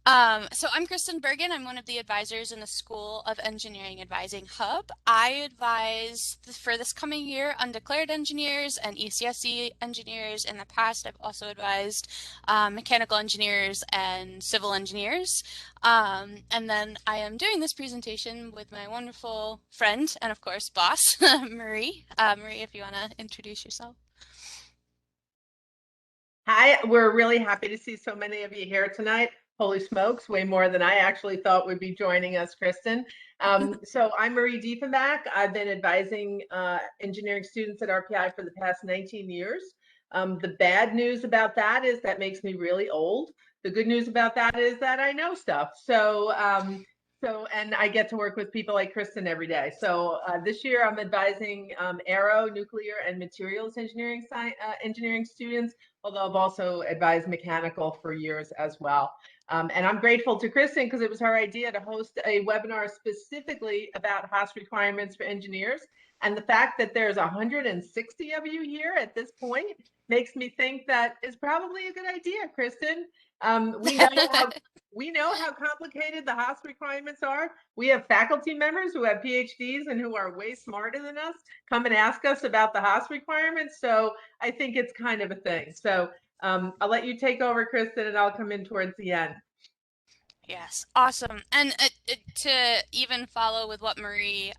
So I'm Kristen Bergen. I'm one of the advisors in the School of Engineering Advising Hub. I advise for this coming year undeclared engineers and ECSE engineers. In the past, I've also advised mechanical engineers and civil engineers. And then I am doing this presentation with my wonderful friend and, of course, boss, Marie. Marie, if you want to introduce yourself. Hi, we're really happy to see so many of you here tonight. Holy smokes, way more than I actually thought would be joining us, Kristen. So I'm Marie Diefenbach. I've been advising engineering students at RPI for the past 19 years. The bad news about that is that makes me really old. The good news about that is that I know stuff. And I get to work with people like Kristen every day. So this year I'm advising aero, nuclear, and materials engineering students, although I've also advised mechanical for years as well. And I'm grateful to Kristen because it was her idea to host a webinar specifically about HASS requirements for engineers. And the fact that there's 160 of you here at this point makes me think that is probably a good idea, Kristen. We know how complicated the HASS requirements are. We have faculty members who have PhDs and who are way smarter than us come and ask us about the HASS requirements. So I think it's kind of a thing. So I'll let you take over, Kristen, and I'll come in towards the end. Yes, awesome. And to even follow with what Marie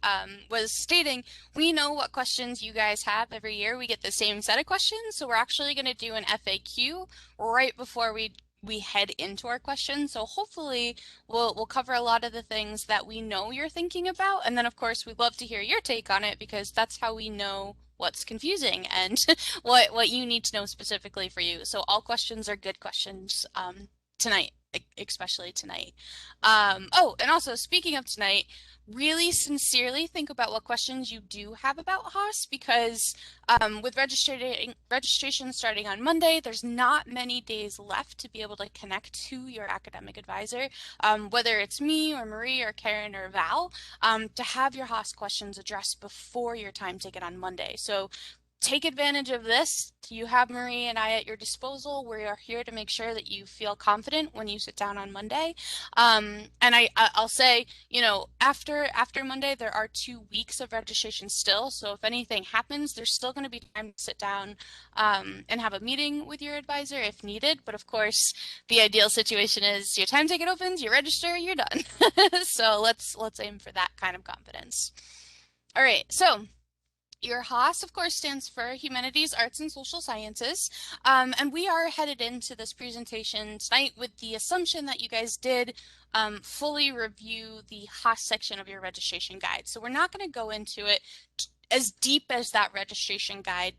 was stating, we know what questions you guys have every year. We get the same set of questions, so we're actually going to do an FAQ right before we head into our questions. So hopefully we'll cover a lot of the things that we know you're thinking about, and then of course we'd love to hear your take on it because that's how we know what's confusing and what you need to know specifically for you. So all questions are good questions tonight, especially tonight. Oh, and also speaking of tonight, really sincerely think about what questions you do have about HASS because with registration starting on Monday, there's not many days left to be able to connect to your academic advisor, whether it's me or Marie or Karen or Val, to have your HASS questions addressed before your time ticket on Monday. So take advantage of this. You have Marie and I at your disposal. We are here to make sure that you feel confident when you sit down on Monday. And I'll say, you know, after Monday, there are 2 weeks of registration still. So if anything happens, there's still going to be time to sit down and have a meeting with your advisor if needed. But of course, the ideal situation is your time ticket opens, you register, you're done. So let's aim for that kind of confidence. All right, so your HASS, of course, stands for Humanities, Arts, and Social Sciences, and we are headed into this presentation tonight with the assumption that you guys did fully review the HASS section of your registration guide. So we're not going to go into it as deep as that registration guide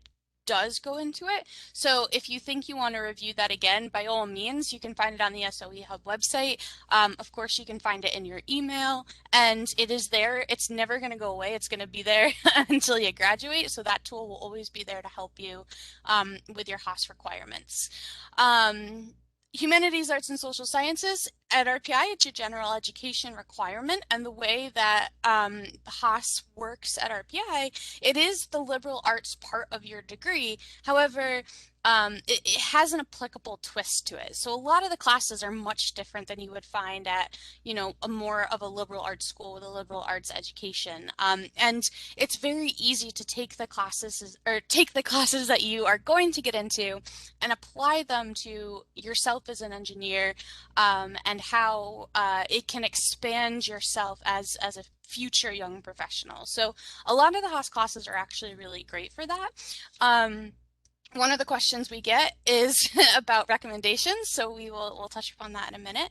does go into it. So if you think you want to review that again, by all means, you can find it on the SOE Hub website. Of course, you can find it in your email, and it is there. It's never going to go away. It's going to be there until you graduate. So that tool will always be there to help you with your HASS requirements. Humanities, Arts, and Social Sciences at RPI, it's your general education requirement, and the way that HASS works at RPI, it is the liberal arts part of your degree. However, it has an applicable twist to it. So a lot of the classes are much different than you would find at, you know, a more of a liberal arts school with a liberal arts education. And it's very easy to take the classes that you are going to get into and apply them to yourself as an engineer, and how it can expand yourself as a future young professional. So a lot of the HASS classes are actually really great for that. One of the questions we get is about recommendations, so we'll touch upon that in a minute.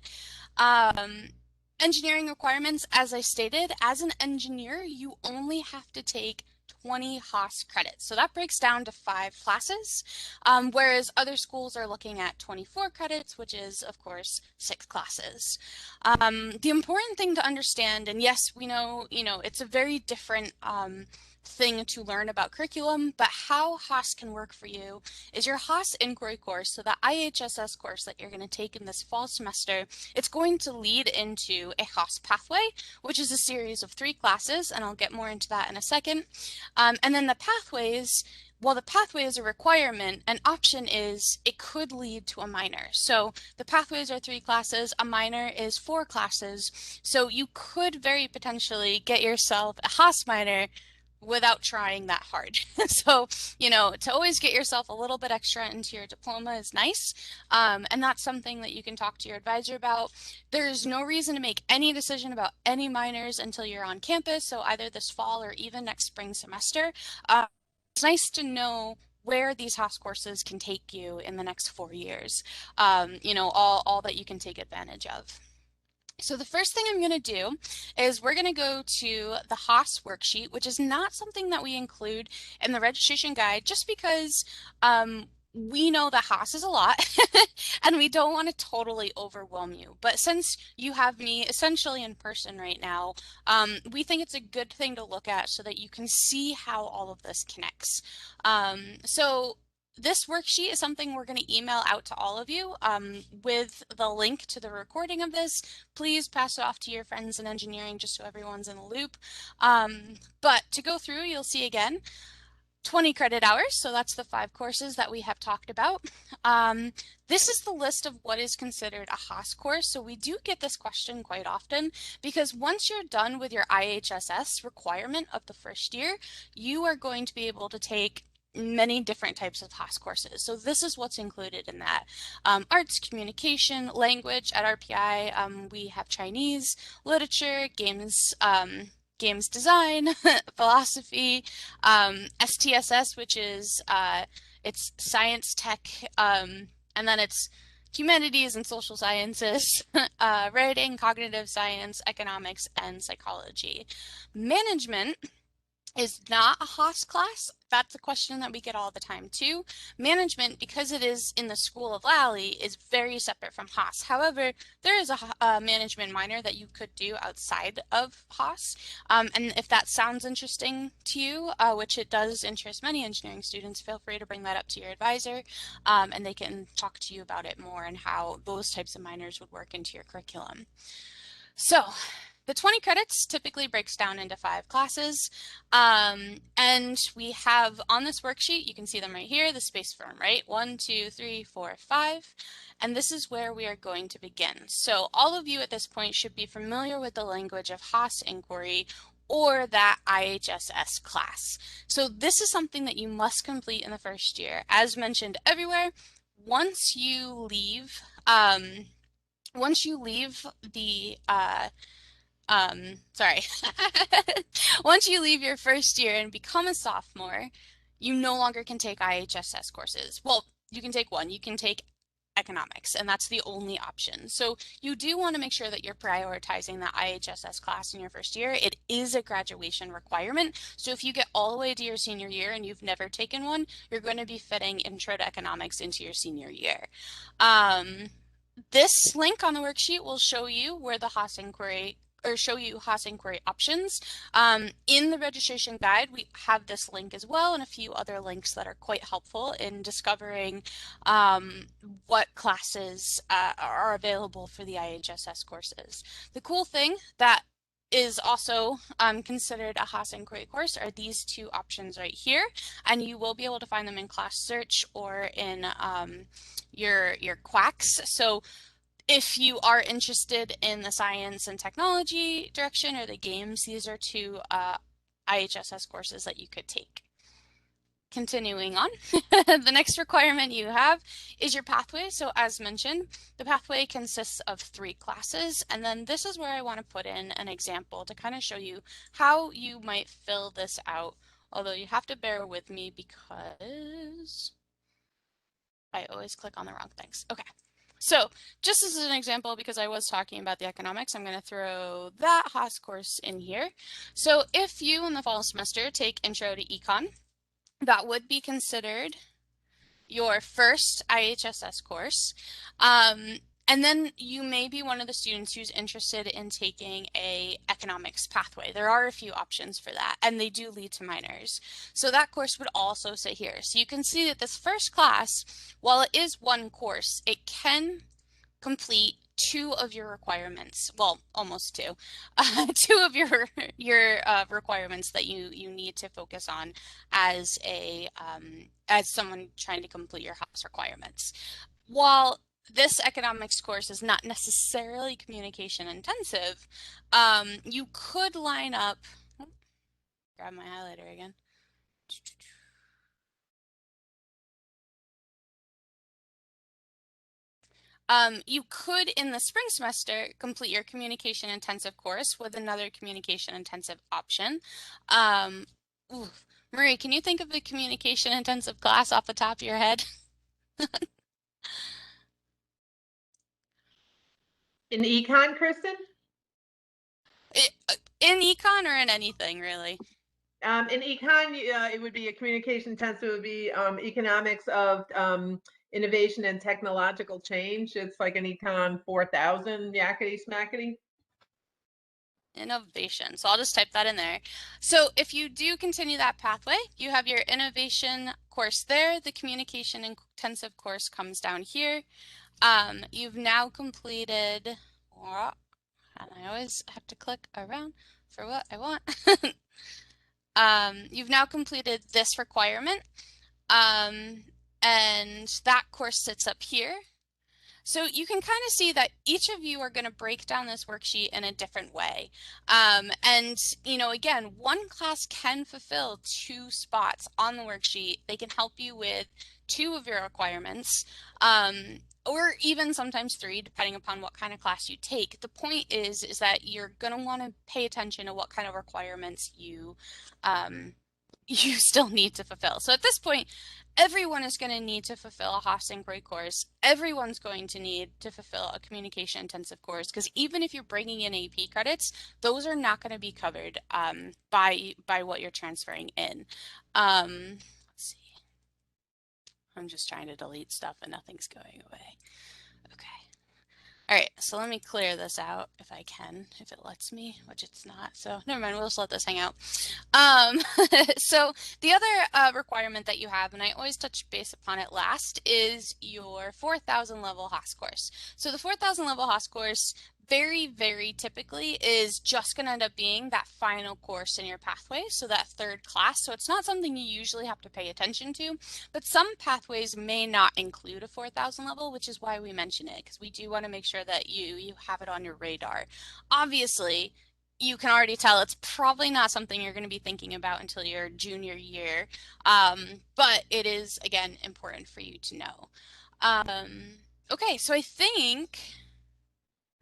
Engineering requirements, as I stated, as an engineer, you only have to take 20 HASS credits. So that breaks down to 5 classes, whereas other schools are looking at 24 credits, which is, of course, 6 classes. The important thing to understand, and yes, we know, you know, it's a very different thing to learn about curriculum, but how HASS can work for you is your HASS inquiry course, so the IHSS course that you're going to take in this fall semester, it's going to lead into a HASS pathway, which is a series of 3 classes, and I'll get more into that in a second. And then the pathways, while the pathway is a requirement, an option is it could lead to a minor. So the pathways are 3 classes, a minor is 4 classes, so you could very potentially get yourself a HASS minor without trying that hard. So, you know, to always get yourself a little bit extra into your diploma is nice. And that's something that you can talk to your advisor about. There's no reason to make any decision about any minors until you're on campus, so either this fall or even next spring semester. It's nice to know where these HASS courses can take you in the next 4 years, you know, all that you can take advantage of. So the first thing I'm going to do is we're going to go to the Haas worksheet, which is not something that we include in the registration guide just because we know that Haas is a lot and we don't want to totally overwhelm you. But since you have me essentially in person right now, we think it's a good thing to look at so that you can see how all of this connects. So this worksheet is something we're going to email out to all of you with the link to the recording of this. Please pass it off to your friends in engineering just so everyone's in the loop. But to go through, you'll see again, 20 credit hours, so that's the 5 courses that we have talked about. This is the list of what is considered a HASS course, so we do get this question quite often because once you're done with your IHSS requirement of the first year, you are going to be able to take many different types of HASS courses. So this is what's included in that. Arts, communication, language. At RPI, we have Chinese, literature, games, games design, philosophy, STSS, which is it's science, tech, and then it's humanities and social sciences, writing, cognitive science, economics, and psychology. Management is not a HASS class. That's a question that we get all the time too. Management, because it is in the School of Lally, is very separate from HASS. However, there is a management minor that you could do outside of HASS. And if that sounds interesting to you, which it does interest many engineering students, feel free to bring that up to your advisor and they can talk to you about it more and how those types of minors would work into your curriculum. So the 20 credits typically breaks down into 5 classes, and we have on this worksheet, you can see them right here, the space for them, right? 1, 2, 3, 4, 5, and this is where we are going to begin. So all of you at this point should be familiar with the language of Haas inquiry or that IHSS class. So this is something that you must complete in the first year. As mentioned everywhere, once you leave the sorry. Once you leave your first year and become a sophomore, you no longer can take IHSS courses. Well, you can take one. You can take economics, and that's the only option. So you do want to make sure that you're prioritizing the IHSS class in your first year. It is a graduation requirement. So if you get all the way to your senior year and you've never taken one, you're going to be fitting Intro to Economics into your senior year. This link on the worksheet will show you where the Haas inquiry or show you HASS inquiry options. In the registration guide, we have this link as well and a few other links that are quite helpful in discovering what classes are available for the IHSS courses. The cool thing that is also considered a HASS inquiry course are these 2 options right here, and you will be able to find them in class search or in your QUACs. So if you are interested in the science and technology direction or the games, these are 2 IHSS courses that you could take. Continuing on, the next requirement you have is your pathway. So as mentioned, the pathway consists of 3 classes, and then this is where I want to put in an example to kind of show you how you might fill this out, although you have to bear with me because I always click on the wrong things. Okay. So just as an example, because I was talking about the economics, I'm going to throw that Haas course in here. So if you in the fall semester take Intro to Econ, that would be considered your first IHSS course. And then you may be one of the students who's interested in taking a economics pathway. There are a few options for that, and they do lead to minors. So that course would also sit here. So you can see that this first class, while it is one course, it can complete two of your requirements. Well, almost two. Two of your requirements that you need to focus on as a as someone trying to complete your HASS requirements. While this economics course is not necessarily communication intensive, you could line up, oh, grab my highlighter again. You could, in the spring semester, complete your communication intensive course with another communication intensive option. Ooh, Marie, can you think of a communication intensive class off the top of your head? In econ, Kristen? In econ or in anything, really? In econ, it would be a communication intensive. It would be economics of innovation and technological change. It's like an econ 4000 yakety smackety. Innovation. So I'll just type that in there. So if you do continue that pathway, you have your innovation course there. The communication intensive course comes down here. You've now completed, and I always have to click around for what I want. You've now completed this requirement, and that course sits up here. So you can kind of see that each of you are going to break down this worksheet in a different way. And, you know, again, one class can fulfill two spots on the worksheet. They can help you with two of your requirements, or even sometimes three, depending upon what kind of class you take. The point is that you're going to want to pay attention to what kind of requirements you still need to fulfill. So at this point, everyone is going to need to fulfill a Haas inquiry course. Everyone's going to need to fulfill a communication intensive course, because even if you're bringing in AP credits, those are not going to be covered by what you're transferring in. Let's see. I'm just trying to delete stuff and nothing's going away. Okay. All right, so let me clear this out if I can, if it lets me, which it's not. So never mind, we'll just let this hang out. So the other requirement that you have, and I always touch base upon it last, is your 4000 level HASS course. So the 4000 level HASS course very, very typically is just going to end up being that final course in your pathway, so that third class. So it's not something you usually have to pay attention to, but some pathways may not include a 4000 level, which is why we mention it, because we do want to make sure that you have it on your radar. Obviously, you can already tell it's probably not something you're going to be thinking about until your junior year, but it is, again, important for you to know. Okay, so I think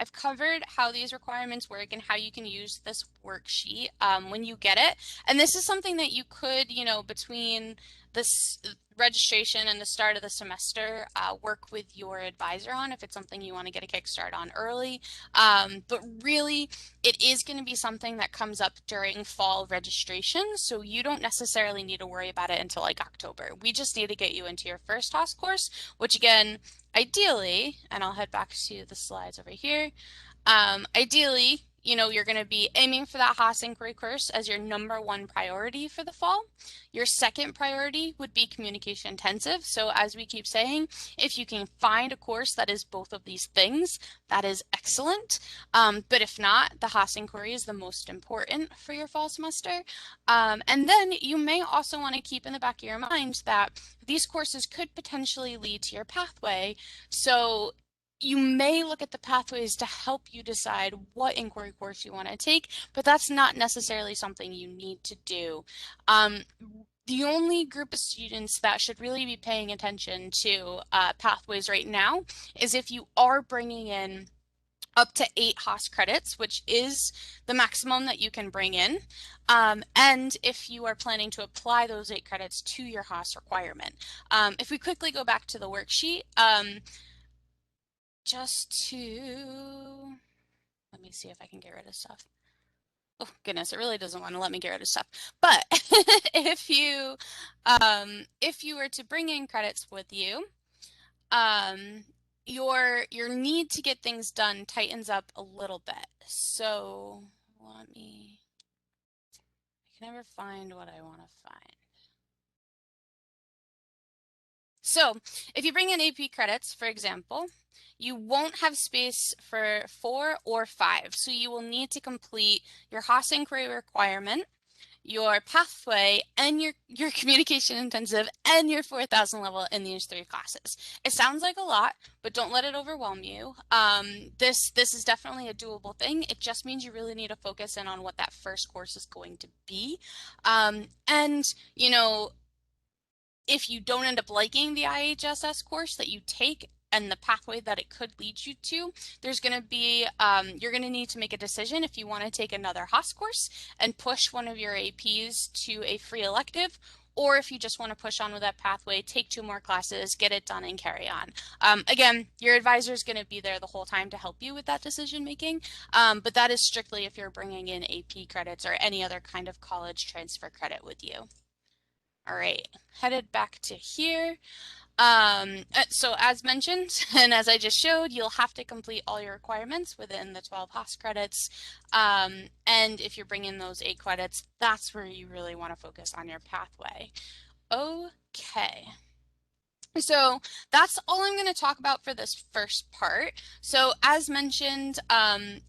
I've covered how these requirements work and how you can use this worksheet when you get it. And this is something that you could, you know, between this registration and the start of the semester, work with your advisor on if it's something you want to get a kickstart on early. But really, it is going to be something that comes up during fall registration, so you don't necessarily need to worry about it until like October. We just need to get you into your first HASS course, which again, ideally, and I'll head back to the slides over here, ideally, you know, you're going to be aiming for that Haas inquiry course as your #1 priority for the fall. Your second priority would be communication intensive. So as we keep saying, if you can find a course that is both of these things, that is excellent. But if not, the Haas inquiry is the most important for your fall semester. And then you may also want to keep in the back of your mind that these courses could potentially lead to your pathway. So you may look at the pathways to help you decide what inquiry course you want to take, but that's not necessarily something you need to do. The only group of students that should really be paying attention to pathways right now is if you are bringing in up to 8 Haas credits, which is the maximum that you can bring in, and if you are planning to apply those 8 credits to your Haas requirement. If we quickly go back to the worksheet, just to, let me see if I can get rid of stuff. Oh goodness, it really doesn't want to let me get rid of stuff. But if you were to bring in credits with you, your need to get things done tightens up a little bit. So I can never find what I want to find. So if you bring in AP credits, for example, you won't have space for 4 or 5. So you will need to complete your Haas inquiry requirement, your pathway, and your communication intensive, and your 4,000 level in these 3 classes. It sounds like a lot, but don't let it overwhelm you. This is definitely a doable thing. It just means you really need to focus in on what that first course is going to be. And, you know, if you don't end up liking the IHSS course that you take and the pathway that it could lead you to, there's going to be, you're going to need to make a decision if you want to take another HASS course and push one of your APs to a free elective, or if you just want to push on with that pathway, take 2 more classes, get it done, and carry on. Again, your advisor is going to be there the whole time to help you with that decision making, but that is strictly if you're bringing in AP credits or any other kind of college transfer credit with you. All right, headed back to here. So as mentioned, and as I just showed, you'll have to complete all your requirements within the 12 HASS credits. And if you're bringing those 8 credits, that's where you really want to focus on your pathway. Okay. So that's all I'm going to talk about for this first part. So as mentioned,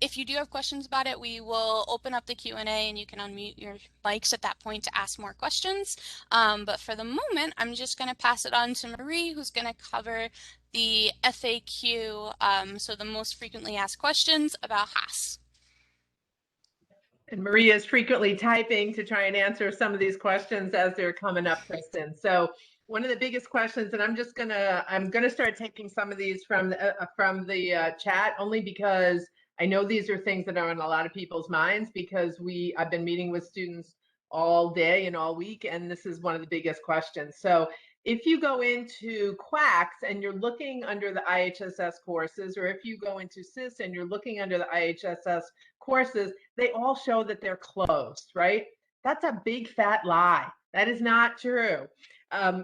if you do have questions about it, we will open up the Q&A and you can unmute your mics at that point to ask more questions. But for the moment, I'm just going to pass it on to Marie, who's going to cover the FAQ, so the most frequently asked questions about HASS. And Maria is frequently typing to try and answer some of these questions as they're coming up, Kristen. So one of the biggest questions, and I'm gonna start taking some of these from the chat, only because I know these are things that are on a lot of people's minds, because I've been meeting with students all day and all week, and this is one of the biggest questions. So if you go into Quacks and you're looking under the IHSS courses, or if you go into SIS and you're looking under the IHSS courses, they all show that they're closed, right? That's a big fat lie. That is not true.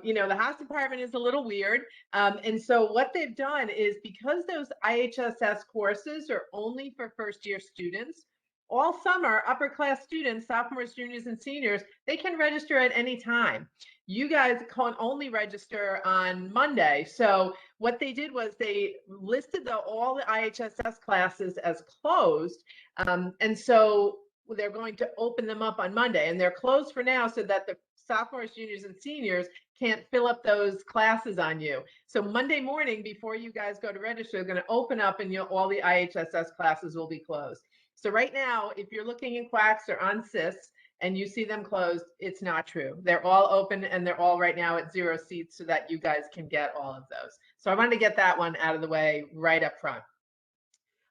You know, the Haas department is a little weird. And so what they've done is, because those IHSS courses are only for first year students, all summer, upper class students, sophomores, juniors, and seniors, they can register at any time. You guys can only register on Monday. So what they did was they listed all the IHSS classes as closed. And so they're going to open them up on Monday, and they're closed for now so that the sophomores, juniors, and seniors can't fill up those classes on you. So Monday morning, before you guys go to register, they're going to open up, and all the IHSS classes will be closed. So right now, if you're looking in Quacks or on SIS and you see them closed, it's not true. They're all open, and they're all right now at 0 seats so that you guys can get all of those. So I wanted to get that one out of the way right up front.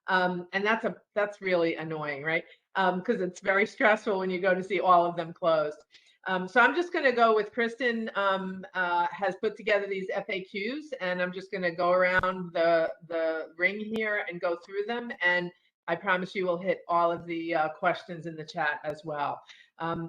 And that's really annoying, right? Because it's very stressful when you go to see all of them closed. So I'm just going to go with Kristen has put together these FAQs, and I'm just going to go around the ring here and go through them. And I promise you will hit all of the questions in the chat as well.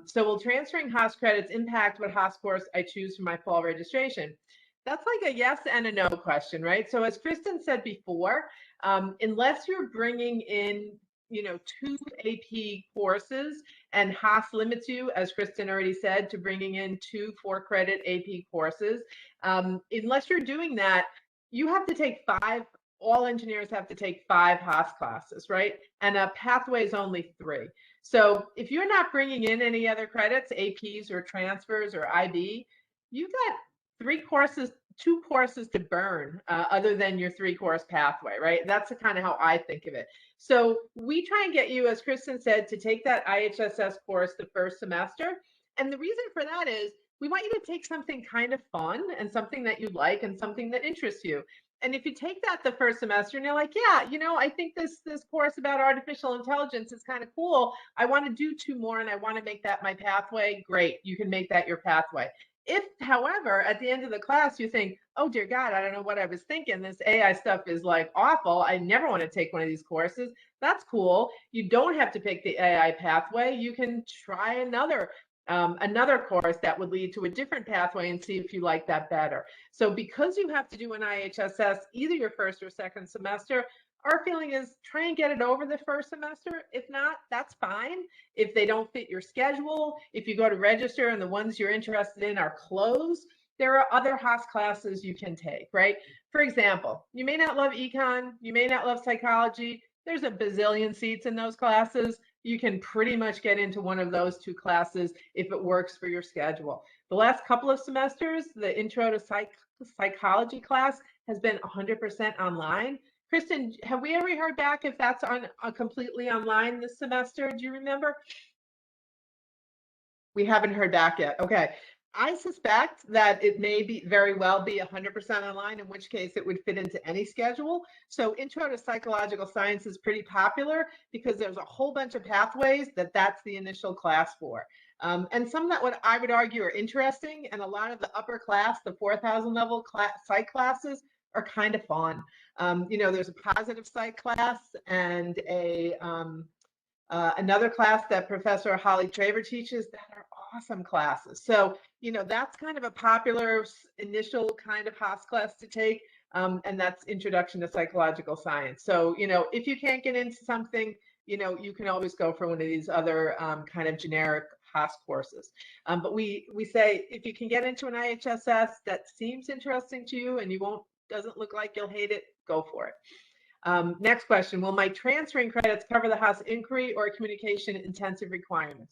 So will transferring HASS credits impact what HASS course I choose for my fall registration? That's like a yes and a no question, right? So as Kristen said before, unless you're bringing in, you know, 2 AP courses, and HASS limits you, as Kristen already said, to bringing in 2 4-credit AP courses. Unless you're doing that, you have to take 5. All engineers have to take 5 HASS classes, right? And a pathway is only 3. So if you're not bringing in any other credits, APs or transfers or IB, you've got 2 courses to burn, other than your 3-course pathway, right? That's the kind of how I think of it. So we try and get you, as Kristen said, to take that IHSS course the first semester. And the reason for that is we want you to take something kind of fun and something that you like and something that interests you. And if you take that the first semester and you're like, yeah, you know, I think this course about artificial intelligence is kind of cool. I want to do 2 more and I want to make that my pathway. Great. You can make that your pathway. If, however, at the end of the class, you think, oh, dear God, I don't know what I was thinking. This AI stuff is like awful. I never want to take one of these courses. That's cool. You don't have to pick the AI pathway. You can try another another course that would lead to a different pathway and see if you like that better. So because you have to do an IHSS either your first or second semester, our feeling is try and get it over the first semester. If not, that's fine. If they don't fit your schedule, if you go to register and the ones you're interested in are closed, there are other HASS classes you can take, right? For example, you may not love econ, you may not love psychology. There's a bazillion seats in those classes. You can pretty much get into one of those two classes if it works for your schedule. The last couple of semesters, the intro to psychology class has been 100% online. Kristen, have we ever heard back if that's on completely online this semester? Do you remember? We haven't heard back yet. Okay. I suspect that it may be very well be 100% online, in which case it would fit into any schedule. So Intro to Psychological Science is pretty popular because there's a whole bunch of pathways that's the initial class for. And some that I would argue are interesting, and a lot of the upper class, the 4,000 level psych classes are kind of fun. There's a positive psych class and another class that Professor Holly Traver teaches that are awesome classes. So, that's kind of a popular initial kind of HASS class to take, and that's Introduction to Psychological Science. So, if you can't get into something, you can always go for one of these other kind of generic HASS courses. But we say if you can get into an IHSS that seems interesting to you and doesn't look like you'll hate it, go for it. Next question, will my transferring credits cover the HASS inquiry or communication intensive requirements?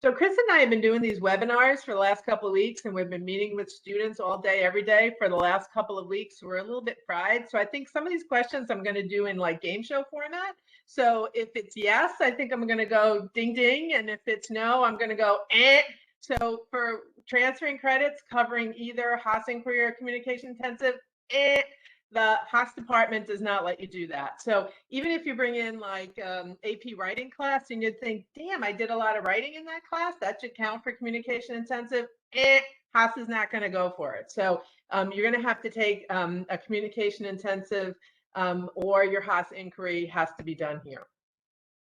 So Chris and I have been doing these webinars for the last couple of weeks, and we've been meeting with students all day, every day for the last couple of weeks. We're a little bit fried. So I think some of these questions I'm going to do in like game show format. So if it's yes, I think I'm going to go ding, ding. And if it's no, I'm going to go eh. So for transferring credits covering either HASS inquiry or communication intensive, eh. The HASS department does not let you do that. So even if you bring in like AP writing class and you'd think, damn, I did a lot of writing in that class, that should count for communication intensive, HASS is not going to go for it. So you're going to have to take a communication intensive or your HASS inquiry has to be done here.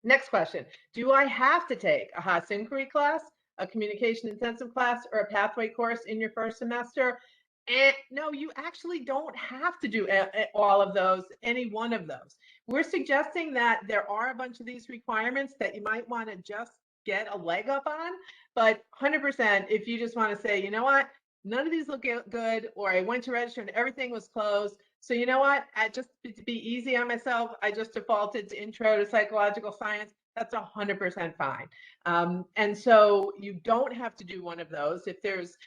Next question, do I have to take a HASS inquiry class, a communication intensive class, or a pathway course in your first semester? No, you actually don't have to do all of those, any one of those. We're suggesting that there are a bunch of these requirements that you might want to just get a leg up on, but 100% if you just want to say, you know what, none of these look good, or I went to register and everything was closed. So you know what, just to be easy on myself, I just defaulted to Intro to Psychological Science. That's 100% fine. And so you don't have to do one of those. If there's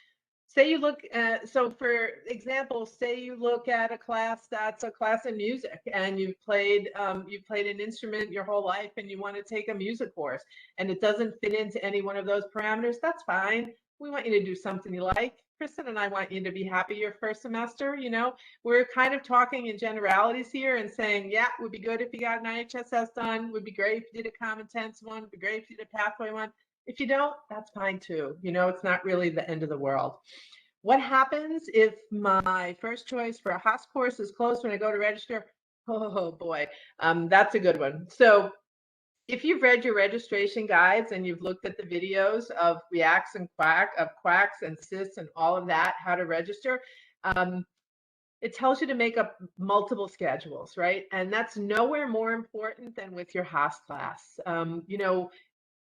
say you look at, so for example, say you look at a class that's a class in music and you've played an instrument your whole life and you want to take a music course and it doesn't fit into any one of those parameters, that's fine. We want you to do something you like. Kristen and I want you to be happy your first semester. We're kind of talking in generalities here and saying, yeah, it would be good if you got an IHSS done. Would be great if you did a common tense one. Would be great if you did a pathway one. If you don't, that's fine too. It's not really the end of the world. What happens if my first choice for a HASS course is closed when I go to register? Oh boy, that's a good one. So if you've read your registration guides and you've looked at the videos of reacts and quacks and sys and all of that, how to register, it tells you to make up multiple schedules, right? And that's nowhere more important than with your HASS class.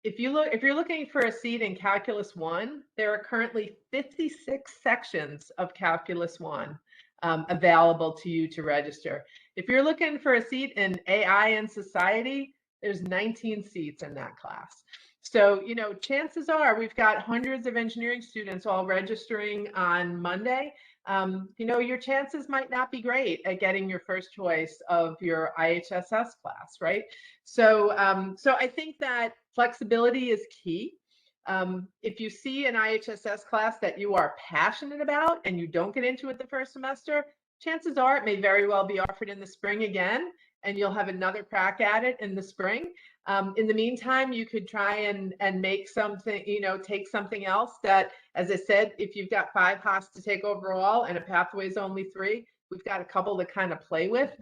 If you're looking for a seat in Calculus 1, there are currently 56 sections of Calculus 1 available to you to register. If you're looking for a seat in AI and Society, there's 19 seats in that class. So, chances are we've got hundreds of engineering students all registering on Monday. Your chances might not be great at getting your first choice of your IHSS class, right? So I think that flexibility is key. If you see an IHSS class that you are passionate about and you don't get into it the first semester, chances are it may very well be offered in the spring again, and you'll have another crack at it in the spring. In the meantime, you could try and make something, take something else that, as I said, if you've got 5 HASS to take overall and a pathway is only 3, we've got a couple to kind of play with.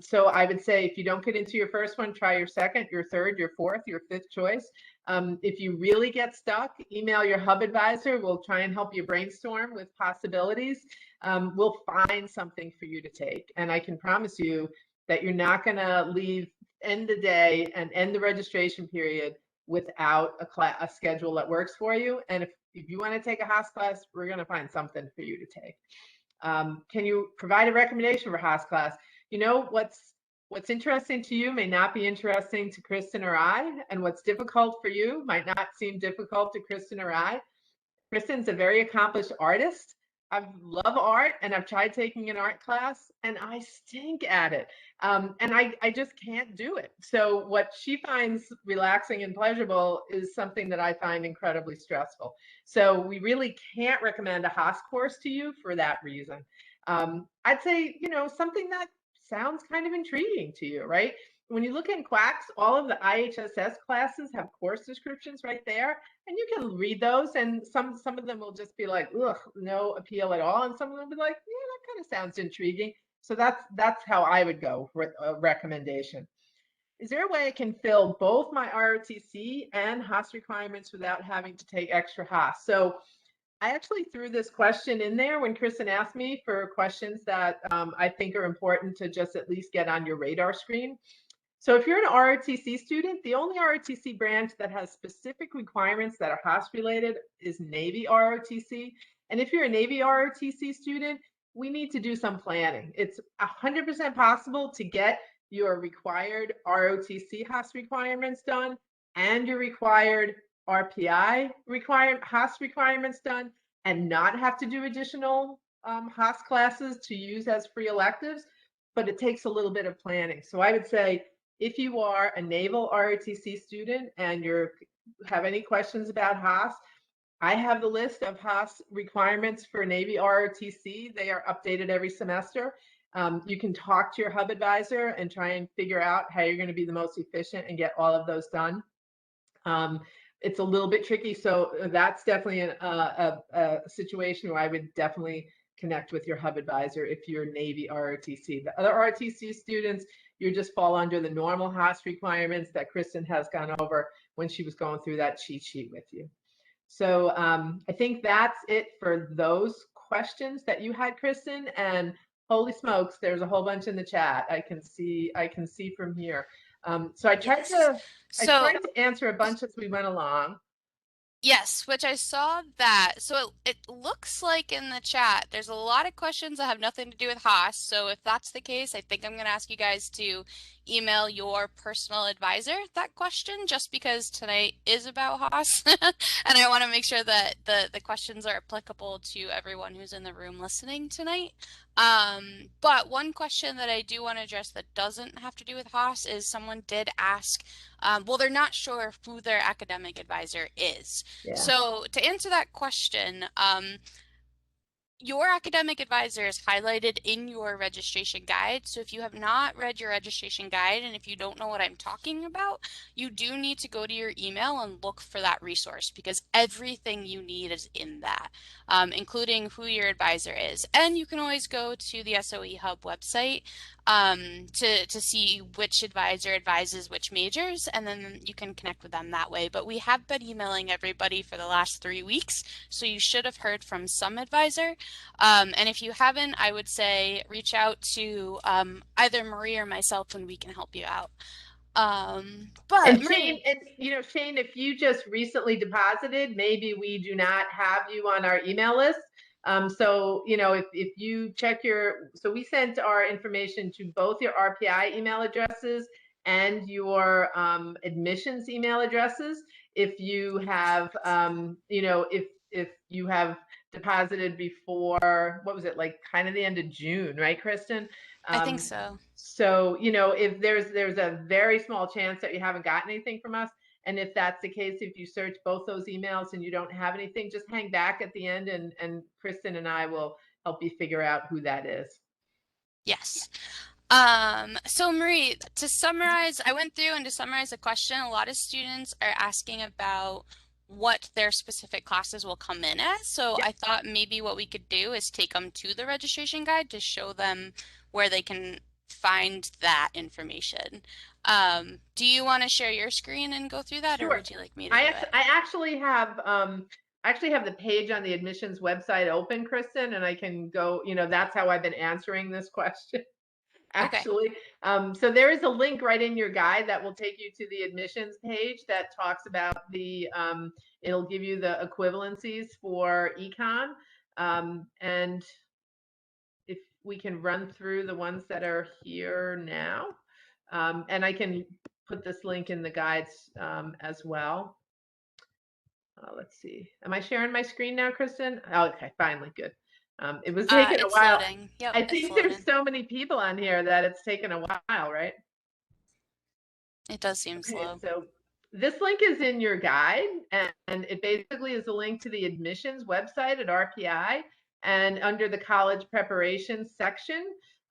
So I would say if you don't get into your first one, try your second, your third, your fourth, your fifth choice. If you really get stuck, email your hub advisor. We'll try and help you brainstorm with possibilities. We'll find something for you to take. And I can promise you that you're not going to end the day and end the registration period without a schedule that works for you. And if you want to take a Haas class, we're going to find something for you to take. Can you provide a recommendation for Haas class? You know, what's interesting to you may not be interesting to Kristen or I, and what's difficult for you might not seem difficult to Kristen or I. Kristen's a very accomplished artist. I love art, and I've tried taking an art class, and I stink at it. And I just can't do it. So what she finds relaxing and pleasurable is something that I find incredibly stressful. So we really can't recommend a Haas course to you for that reason. I'd say, you know, something that sounds kind of intriguing to you, right? When you look in Quacks, all of the IHSS classes have course descriptions right there, and you can read those, and some of them will just be like, ugh, no appeal at all, and some of them will be like, yeah, that kind of sounds intriguing. So that's how I would go for a recommendation. Is there a way I can fill both my ROTC and Haas requirements without having to take extra Haas? So I actually threw this question in there when Kristen asked me for questions that I think are important to just at least get on your radar screen. So if you're an ROTC student, the only ROTC branch that has specific requirements that are Haas related is Navy ROTC. And if you're a Navy ROTC student, we need to do some planning. It's 100% possible to get your required ROTC Haas requirements done and your required RPI Haas requirements done and not have to do additional Haas classes to use as free electives, but it takes a little bit of planning. So I would say, if you are a Naval ROTC student and you have any questions about Haas, I have the list of Haas requirements for Navy ROTC. They are updated every semester. You can talk to your hub advisor and try and figure out how you're going to be the most efficient and get all of those done. It's a little bit tricky, so that's definitely a situation where I would definitely connect with your hub advisor if you're Navy ROTC. The other ROTC students, you just fall under the normal Haas requirements that Kristen has gone over when she was going through that cheat sheet with you. So I think that's it for those questions that you had, Kristen. And holy smokes, there's a whole bunch in the chat. I can see from here. So I tried Yes. So to answer a bunch as we went along. yes, which I saw that. So it looks like in the chat, there's a lot of questions that have nothing to do with Haas. So if that's the case, I think I'm going to ask you guys to email your personal advisor that question, just because tonight is about Haas. And I want to make sure that the questions are applicable to everyone who's in the room listening tonight. But one question that I do want to address that doesn't have to do with Haas is someone did ask, well, they're not sure who their academic advisor is. Yeah. So to answer that question, your academic advisor is highlighted in your registration guide. So if you have not read your registration guide and if you don't know what I'm talking about, you do need to go to your email and look for that resource, because everything you need is in that, including who your advisor is. And you can always go to the SOE Hub website to see which advisor advises which majors, and then you can connect with them that way. But we have been emailing everybody for the last 3 weeks, so you should have heard from some advisor. And if you haven't, I would say reach out to either Marie or myself and we can help you out. But And Marie, Shane, Shane, if you just recently deposited, maybe we do not have you on our email list. So, if you check so we sent our information to both your RPI email addresses and your admissions email addresses. If you have, if you have deposited before, what was it, like kind of the end of June, right, Kristen? I think so. So, if there's a very small chance that you haven't gotten anything from us. And if that's the case, if you search both those emails and you don't have anything, just hang back at the end and Kristen and I will help you figure out who that is. Yes. So Marie, to summarize, I went through and to summarize the question, a lot of students are asking about what their specific classes will come in as. So Yep. I thought maybe what we could do is take them to the registration guide to show them where they can find that information. Do you want to share your screen and go through that, or Sure. would you like me to do it? I actually have the page on the admissions website open, Kristen, and I can go, that's how I've been answering this question. Okay. Actually. So there is a link right in your guide that will take you to the admissions page that talks about it'll give you the equivalencies for econ. And if we can run through the ones that are here now, and I can put this link in the guides as well. Let's see. Am I sharing my screen now, Kristen? Oh, okay, finally, good. It was taking a It's while. loading. Yep, I it's think there's loading. so many people on here that it's taken a while, right? It does seem Okay, slow. so this link is in your guide, and it basically is a link to the admissions website at RPI. And under the college preparation section,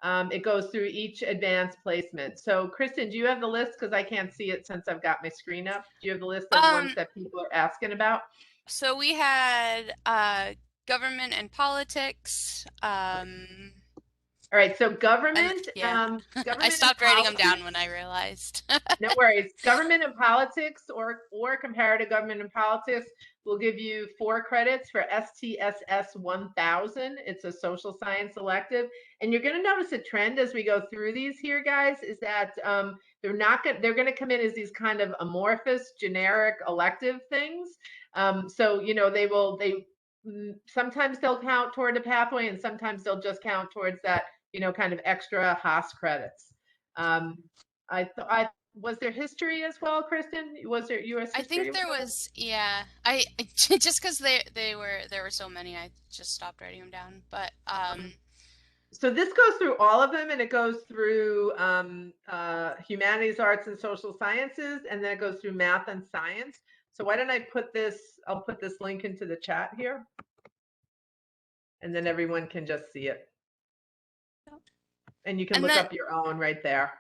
it goes through each advanced placement. So, Kristen, do you have the list? Because I can't see it since I've got my screen up. Do you have the list of ones Um, that people are asking about? so we had government and politics. All right, so And yeah, I government and stopped writing them down when politics. I realized. No worries. Government and politics or comparative government and politics will give you 4 credits for STSS 1000. It's a social science elective. And you're going to notice a trend as we go through these here, guys, is that they're going to come in as these kind of amorphous, generic elective things. So, sometimes they'll count toward a pathway and sometimes they'll just count towards that, kind of extra Haas credits. I was there history as well, Kristen? Was there U.S. I history? think there was, yeah. Just because there were so many, I just stopped writing them down. But So this goes through all of them, and it goes through humanities, arts, and social sciences, and then it goes through math and science. So why don't I put this? I'll put this link into the chat here, and then everyone can just see it, and you can and look then up your own right there.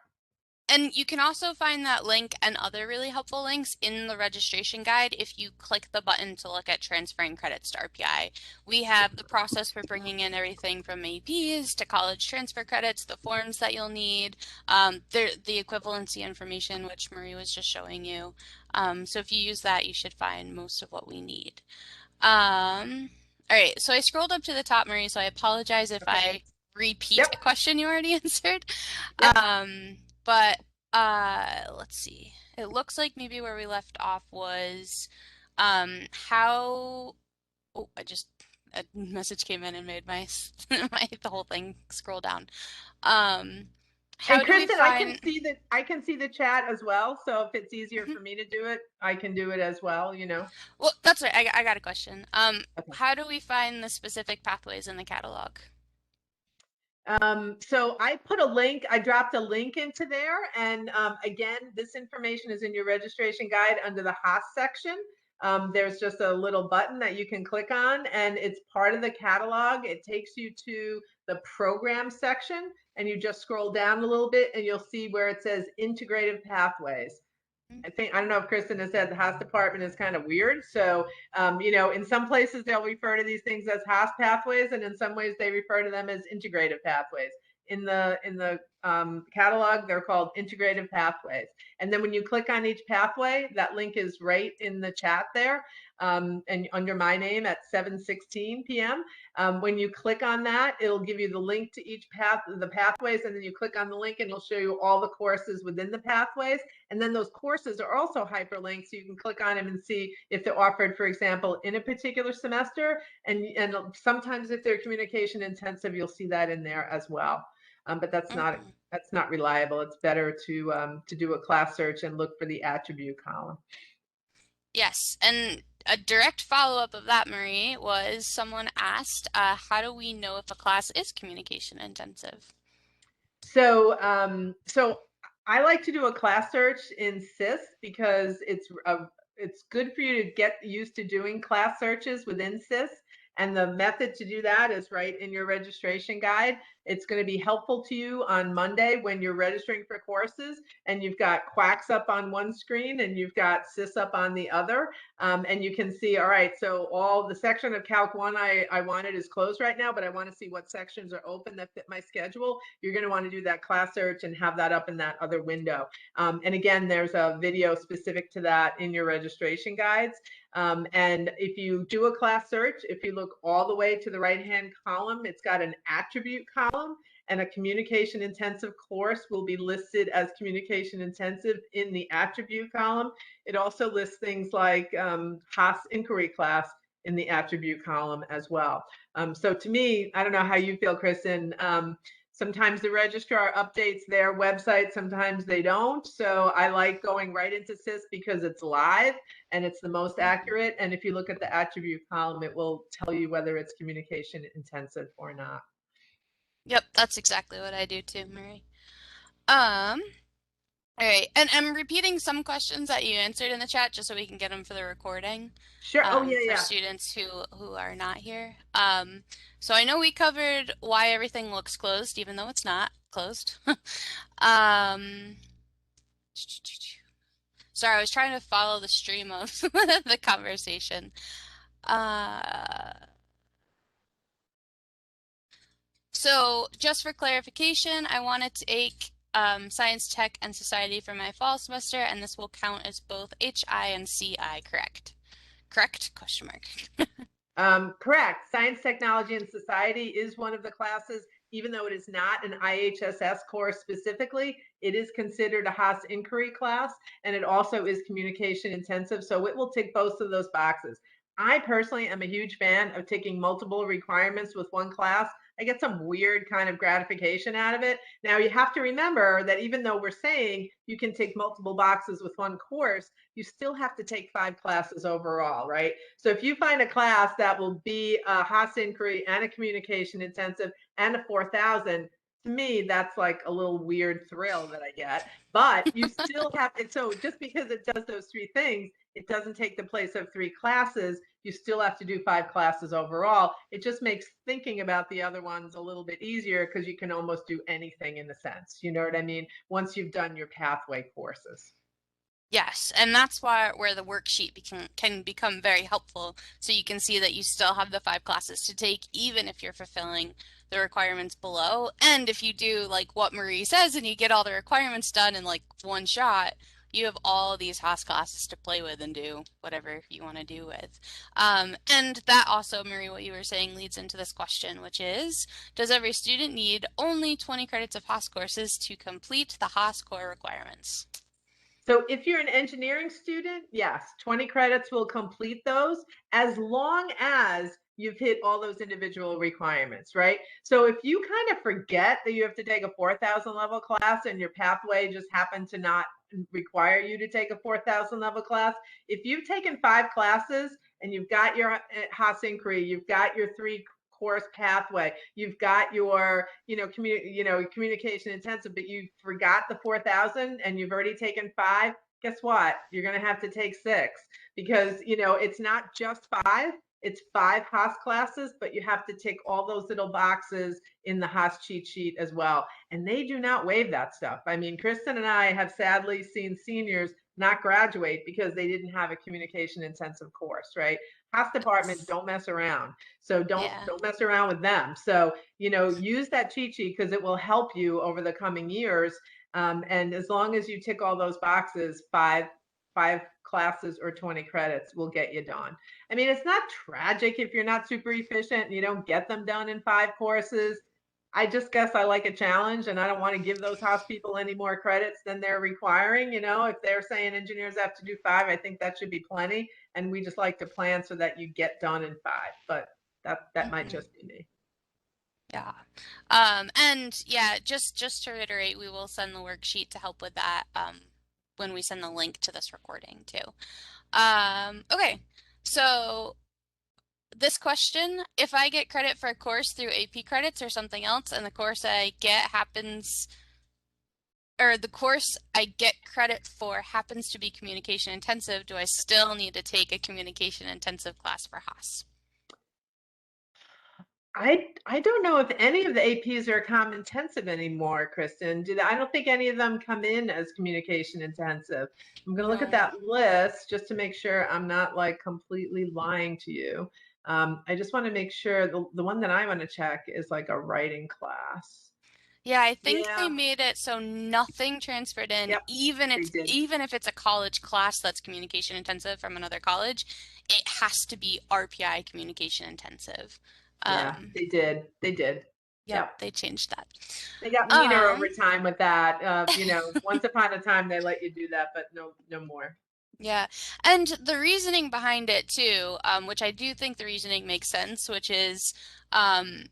And you can also find that link and other really helpful links in the registration guide if you click the button to look at transferring credits to RPI. We have the process for bringing in everything from APs to college transfer credits, the forms that you'll need, the equivalency information, which Marie was just showing you. So if you use that, you should find most of what we need. All right, so I scrolled up to the top, Marie, so I apologize if Okay. I repeat Yep. a question you already answered. Yep. But let's see. It looks like maybe where we left off was how oh, a message came in and made my the whole thing scroll down. Um how And do we Kristen, find I can see the chat as well. So if it's easier Mhm. for me to do it, I can do it as well. Well, that's right. I got a question. Okay. How do we find the specific pathways in the catalog? So I dropped a link into there. And again, this information is in your registration guide under the Haas section. There's just a little button that you can click on, and it's part of the catalog. It takes you to the program section, and you just scroll down a little bit and you'll see where it says integrative pathways. I don't know if Kristen has said the Haas department is kind of weird. So, in some places they'll refer to these things as Haas pathways, and in some ways they refer to them as integrative pathways. In the catalog, they're called integrative pathways. And then when you click on each pathway, that link is right in the chat there, and under my name at 7:16 p.m. When you click on that, it'll give you the link to each the pathways, and then you click on the link and it'll show you all the courses within the pathways. And then those courses are also hyperlinked, so you can click on them and see if they're offered, for example, in a particular semester. And sometimes if they're communication intensive, you'll see that in there as well. But Mhm. that's not reliable. It's better to do a class search and look for the attribute column. Yes, and a direct follow-up of that, Marie, was someone asked, how do we know if a class is communication intensive? So I like to do a class search in SIS because it's good for you to get used to doing class searches within SIS. And the method to do that is right in your registration guide. It's going to be helpful to you on Monday when you're registering for courses and you've got Quacks up on one screen and you've got SIS up on the other. And you can see, all right, so all the section of Calc 1 I wanted is closed right now, but I want to see what sections are open that fit my schedule. You're going to want to do that class search and have that up in that other window. And again, there's a video specific to that in your registration guides. And if you do a class search, if you look all the way to the right-hand column, it's got an attribute column, and a communication intensive course will be listed as communication intensive in the attribute column. It also lists things like Haas inquiry class in the attribute column as well. So to me, I don't know how you feel, Kristen. Sometimes the registrar updates their website, sometimes they don't. So I like going right into SIS because it's live and it's the most accurate. And if you look at the attribute column, it will tell you whether it's communication intensive or not. Yep, that's exactly what I do too, Marie. Um, all right, and I'm repeating some questions that you answered in the chat just so we can get them for the recording, Sure. Oh, yeah, for yeah. students who are not here. So I know we covered why everything looks closed, even though it's not closed. Um, sorry, I was trying to follow the stream of the conversation. So just for clarification, I want to take Science, Tech, and Society for my fall semester, and this will count as both HI and CI, correct? Correct? Question mark. Correct. Science, Technology, and Society is one of the classes. Even though it is not an IHSS course specifically, it is considered a Haas inquiry class, and it also is communication intensive. So it will tick both of those boxes. I personally am a huge fan of taking multiple requirements with one class. I get some weird kind of gratification out of it. Now, you have to remember that even though we're saying you can tick multiple boxes with one course, you still have to take 5 classes overall, right? So if you find a class that will be a Haas inquiry and a communication intensive and a 4,000, to me, that's like a little weird thrill that I get. But you still have it. So just because it does those 3 things, it doesn't take the place of 3 classes. You still have to do 5 classes overall. It just makes thinking about the other ones a little bit easier because you can almost do anything in a sense. You know what I mean? Once you've done your pathway courses. Yes, and that's where the worksheet can become very helpful. So you can see that you still have the 5 classes to take, even if you're fulfilling the requirements below. And if you do like what Marie says and you get all the requirements done in like one shot, you have all these HASS classes to play with and do whatever you want to do with. And that also, Marie, what you were saying leads into this question, which is, does every student need only 20 credits of HASS courses to complete the HASS core requirements? So if you're an engineering student, yes, 20 credits will complete those as long as you've hit all those individual requirements, right? So if you kind of forget that you have to take a 4,000 level class and your pathway just happened to not require you to take a 4,000 level class, if you've taken 5 classes and you've got your Haas inquiry, you've got your 3 course pathway, you've got your communication intensive, but you forgot the 4,000 and you've already taken 5, guess what, you're going to have to take 6 because it's not just 5, it's 5 Haas classes, but you have to tick all those little boxes in the Haas cheat sheet as well, and they do not waive that stuff. I mean, Kristen and I have sadly seen seniors not graduate because they didn't have a communication intensive course, right? Haas department don't mess around. So don't Yeah. mess around with them. So, use that cheat sheet because it will help you over the coming years. And as long as you tick all those boxes, five classes or 20 credits will get you done. I mean, it's not tragic if you're not super efficient and you don't get them done in 5 courses. I just guess I like a challenge and I don't want to give those house people any more credits than they're requiring. If they're saying engineers have to do 5, I think that should be plenty. And we just like to plan so that you get done in 5, but that might Mm-hmm. just be me. Yeah. And yeah, just to reiterate, we will send the worksheet to help with that when we send the link to this recording too. Okay, so this question, if I get credit for a course through AP credits or something else, and the course I get happens, or the course I get credit for happens to be communication intensive, do I still need to take a communication intensive class for Haas? I don't know if any of the APs are comm intensive anymore, Kristen. I don't think any of them come in as communication intensive. I'm going to look at No. that list just to make sure I'm not like completely lying to you. I just want to make sure the one that I want to check is like a writing class. Yeah, I think they Yeah, made it so nothing transferred in, yep, they did. even if it's a college class that's communication intensive from another college, it has to be RPI communication intensive. Yeah, Um, they did. They did. yep, Yep. they changed that. They got meaner over Um, time with that. Once upon a time they let you do that, but no more. yeah, and the reasoning behind it too, which I do think the reasoning makes sense, which is, um,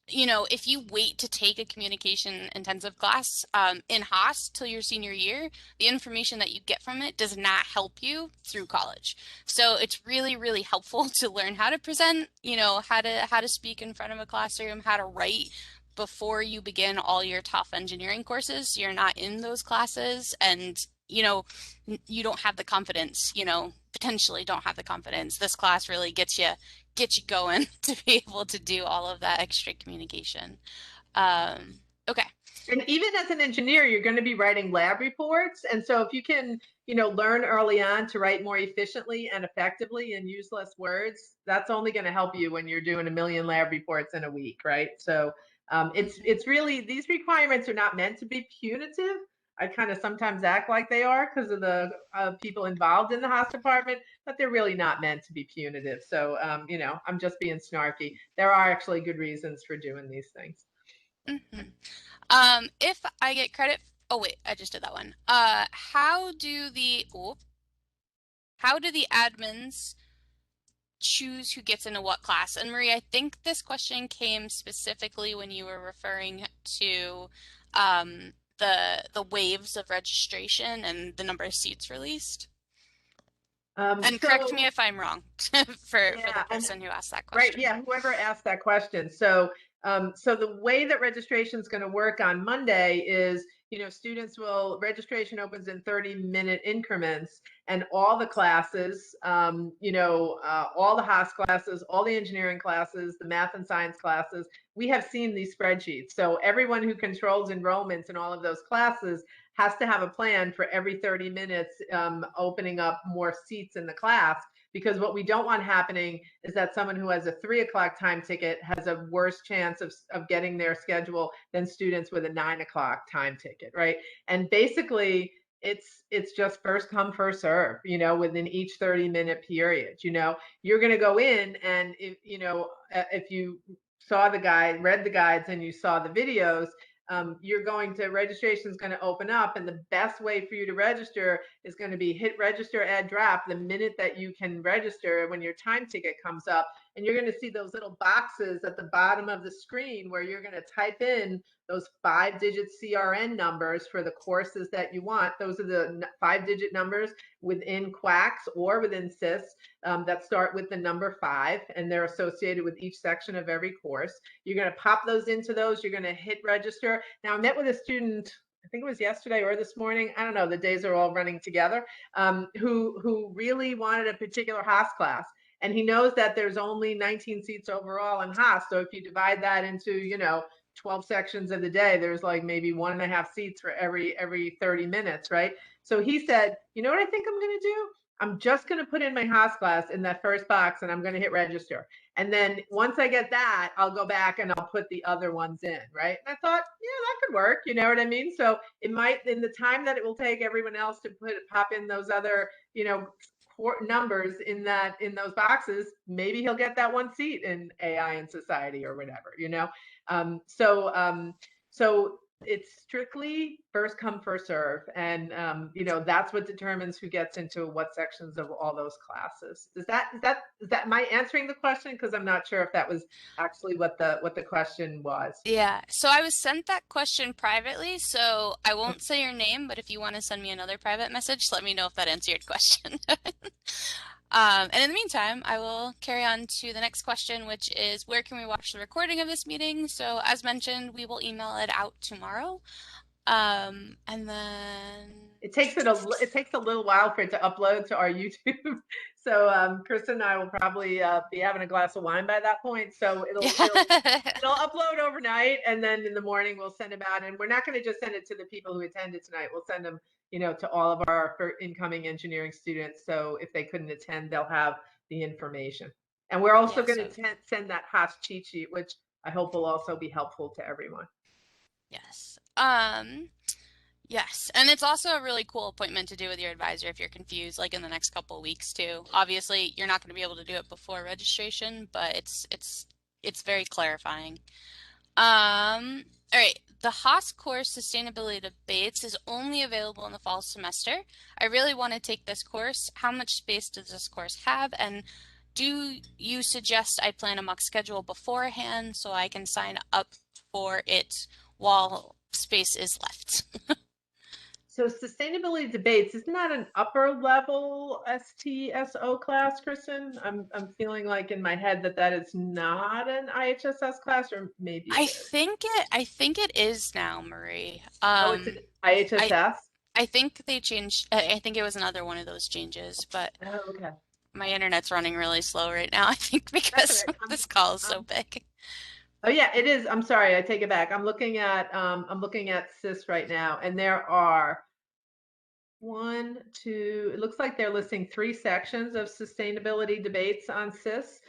if you wait to take a communication intensive class in Haas till your senior year, the information that you get from it does not help you through college. So it's really, really helpful to learn how to present, how to speak in front of a classroom, how to write before you begin all your tough engineering courses. So you're not in those classes and you don't have the confidence, potentially don't have the confidence. This class really get you going to be able to do all of that extra communication. Okay. And even as an engineer, you're going to be writing lab reports. And so if you can, learn early on to write more efficiently and effectively and use less words, that's only going to help you when you're doing a million lab reports in a week, right? So Mhm. it's really, these requirements are not meant to be punitive. I kind of sometimes act like they are because of the people involved in the Haas department, but they're really not meant to be punitive. So, I'm just being snarky. There are actually good reasons for doing these things. Mhm. If I get credit, oh wait, I just did that one. How do the admins choose who gets into what class? And Marie, I think this question came specifically when you were referring to the waves of registration and the number of seats released. And correct me So if I'm wrong for the yeah, and person who asked that right, question. yeah, whoever asked that question. So the way that registration is going to work on Monday is, students will registration opens in 30-minute increments, and all the classes, all the Haas classes, all the engineering classes, the math and science classes, we have seen these spreadsheets. So everyone who controls enrollments in all of those classes has to have a plan for every 30 minutes opening up more seats in the class, because what we don't want happening is that someone who has a 3 o'clock time ticket has a worse chance of getting their schedule than students with a 9 o'clock time ticket, right? And basically, it's just first come first serve, within each 30-minute period. You're going to go in, and if you saw the guide, read the guides, and you saw the videos, registration is going to open up, and the best way for you to register is going to be hit register, add draft the minute that you can register when your time ticket comes up. And you're going to see those little boxes at the bottom of the screen where you're going to type in those 5-digit CRN numbers for the courses that you want. Those are the 5-digit numbers within QUACs or within SIS that start with the number 5, and they're associated with each section of every course. You're going to pop those into those. You're going to hit register. Now, I met with a student, I think it was yesterday or this morning, I don't know, the days are all running together, who really wanted a particular Haas class. And he knows that there's only 19 seats overall in Haas. So if you divide that into, 12 sections of the day, there's like maybe 1.5 seats for every 30 minutes, right? So he said, you know what I think I'm going to do? I'm just going to put in my Haas class in that first box, and I'm going to hit register. And then once I get that, I'll go back and I'll put the other ones in, right? And I thought, yeah, that could work. You know what I mean? So it might, in the time that it will take everyone else to pop in those other, numbers in those boxes, maybe he'll get that one seat in AI and society or whatever. So it's strictly first come first serve, and that's what determines who gets into what sections of all those classes. Is that am I answering the question? Because I'm not sure if that was actually what the question was. Yeah, so I was sent that question privately, so I won't say your name, but if you want to send me another private message, let me know if that answered your question. And in the meantime, I will carry on to the next question, which is where can we watch the recording of this meeting? So as mentioned, we will email it out tomorrow. And then It takes a little while for it to upload to our YouTube. So Krista and I will probably be having a glass of wine by that point. So Yeah. it'll upload overnight, and then in the morning we'll send them out. And we're not going to just send it to the people who attended tonight. We'll send them, to all of our incoming engineering students. So if they couldn't attend, they'll have the information. And we're also Yeah, going so to send that Haas cheat sheet, which I hope will also be helpful to everyone. yes. Yes, and it's also a really cool appointment to do with your advisor if you're confused, like in the next couple of weeks too. Obviously, you're not going to be able to do it before registration, but it's very clarifying. All right. The Haas course Sustainability Debates is only available in the fall semester. I really want to take this course. How much space does this course have? And do you suggest I plan a mock schedule beforehand so I can sign up for it while space is left? So sustainability debates, isn't that an upper level STSO class, Kristen? I'm feeling like in my head that is not an IHSS class, or maybe it is. I think it is now, Marie. Oh, it's an I IHSS? I think they changed. I think it was another one of those changes, but Oh, okay. my internet's running really slow right now, I think That's all because right. this call is so big. Oh yeah, it is. I'm sorry, I take it back. I'm looking at CIS right now, and there are one, two, it looks like they're listing 3 sections of sustainability debates on CIS.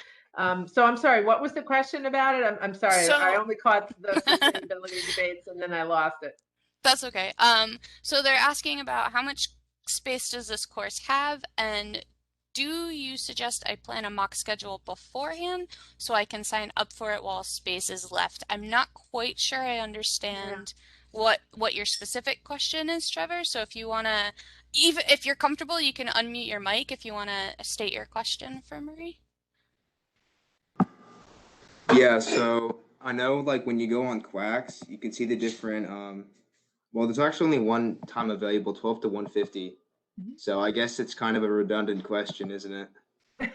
So I'm sorry, what was the question about it? I'm sorry, I So only caught the sustainability debates and then I lost it. that's okay. So they're asking about how much space does this course have, and do you suggest I plan a mock schedule beforehand so I can sign up for it while space is left? I'm not quite sure I Yeah. understand what your specific question is, Trevor. So if you wanna, even if you're comfortable, you can unmute your mic if you wanna state your question for Marie. Yeah, so I know like when you go on Quacks, you can see the different well, there's actually only one time available, 12 to 150. Mhm. So I guess it's kind of a redundant question, isn't it?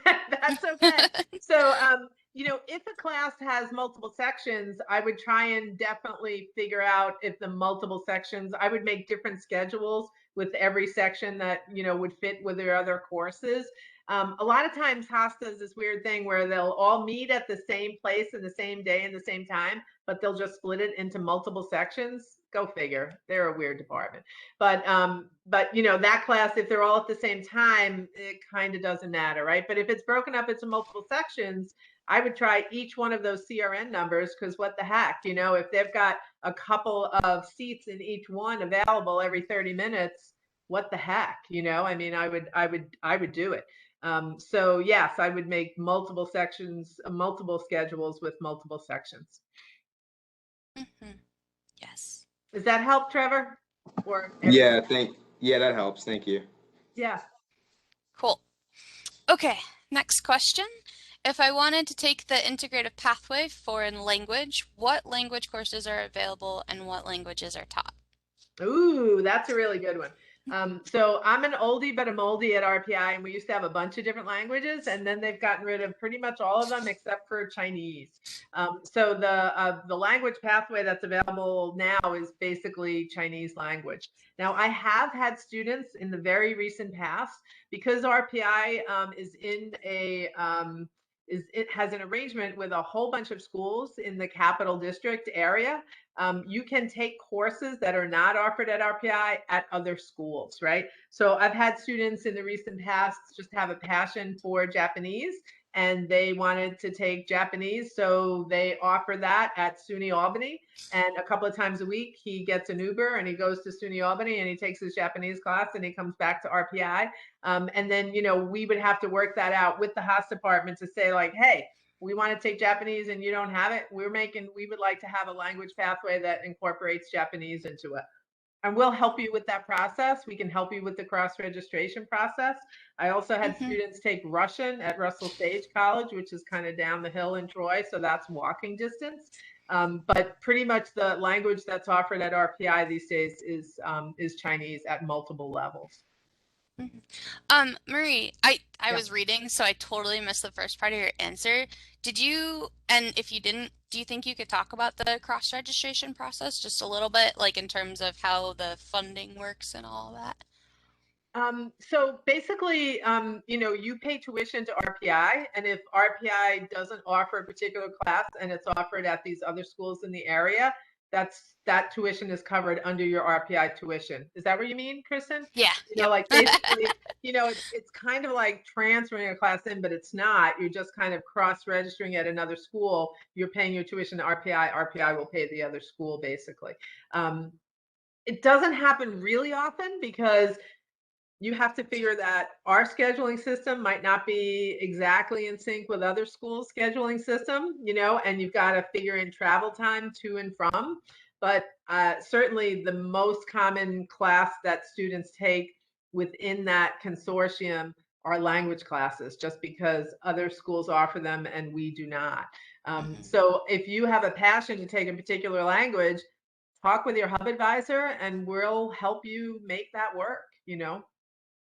That's okay. So, if a class has multiple sections, I would try and definitely figure out if the multiple sections, I would make different schedules with every section that, would fit with their other courses. A lot of times Haas does this weird thing where they'll all meet at the same place in the same day and the same time, but they'll just split it into multiple sections. Go figure. They're a weird department. But that class, if they're all at the same time, it kind of doesn't matter, right? But if it's broken up into multiple sections, I would try each one of those CRN numbers, because what the heck, if they've got a couple of seats in each one available every 30 minutes, what the heck, I mean, I would do it. So yes, I would make multiple sections, multiple schedules with multiple sections. Mhm. Yes. Does that help, Trevor? Or everyone? Yeah, that helps. Thank you. Yeah. Cool. Okay, next question. If I wanted to take the integrative pathway foreign language, what language courses are available and what languages are taught? Ooh, that's a really good one. So I'm an oldie but a moldie at RPI, and we used to have a bunch of different languages, and then they've gotten rid of pretty much all of them except for Chinese. So the language pathway that's available now is basically Chinese language. Now I have had students in the very recent past, because RPI is in a it has an arrangement with a whole bunch of schools in the Capital District area. You can take courses that are not offered at RPI at other schools, right? So I've had students in the recent past just have a passion for Japanese, and they wanted to take Japanese. So they offer that at SUNY Albany. And a couple of times a week, he gets an Uber and he goes to SUNY Albany and he takes his Japanese class and he comes back to RPI. And then, we would have to work that out with the Haas department to say, like, hey, we want to take Japanese and you don't have it. We would like to have a language pathway that incorporates Japanese into it. And we'll help you with that process. We can help you with the cross registration process. I also had Mm-hmm. students take Russian at Russell Sage College, which is kind of down the hill in Troy. So that's walking distance. But pretty much the language that's offered at RPI these days is Chinese at multiple levels. Mm-hmm. Marie, I Yeah. was reading, so I totally missed the first part of your answer. Did you, and if you didn't, do you think you could talk about the cross-registration process just a little bit, like in terms of how the funding works and all of that? So basically, you pay tuition to RPI, and if RPI doesn't offer a particular class and it's offered at these other schools in the area, that tuition is covered under your RPI tuition. Is that what you mean, Kristen? Yeah, yep. Like basically, it's kind of like transferring a class in, but it's not. You're just kind of cross-registering at another school. You're paying your tuition to RPI. RPI will pay the other school, basically. It doesn't happen really often because you have to figure that our scheduling system might not be exactly in sync with other schools' scheduling system, and you've got to figure in travel time to and from. But certainly the most common class that students take within that consortium are language classes, just because other schools offer them and we do not. So if you have a passion to take a particular language, talk with your hub advisor and we'll help you make that work.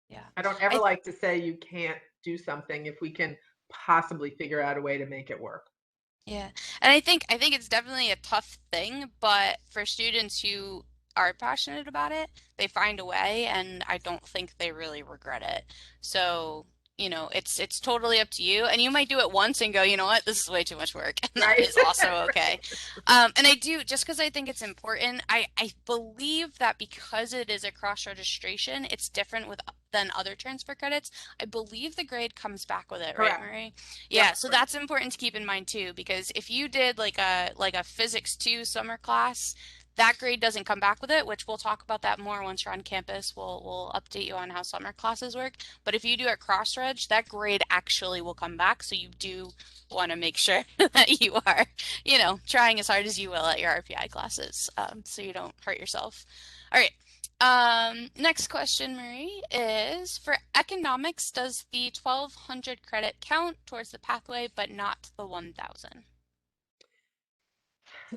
Yeah. I don't ever I like to say you can't do something if we can possibly figure out a way to make it work. Yeah. And I think it's definitely a tough thing, but for students who are passionate about it, they find a way and I don't think they really regret it. So, it's totally up to you. And you might do it once and go, you know what, this is way too much work. And that Right. is also okay. And I do, just because I think it's important, I believe that because it is a cross registration, it's different than other transfer credits. I believe the grade comes back with it, right, Correct. Marie? Yeah, Yep. so that's important to keep in mind too, because if you did like a physics 2 summer class, that grade doesn't come back with it, which we'll talk about that more once you're on campus. We'll update you on how summer classes work. But if you do it cross-reg, that grade actually will come back. So you do want to make sure that you are, trying as hard as you will at your RPI classes, so you don't hurt yourself. All right. Next question, Marie, is for economics, does the 1200 credit count towards the pathway, but not the 1000?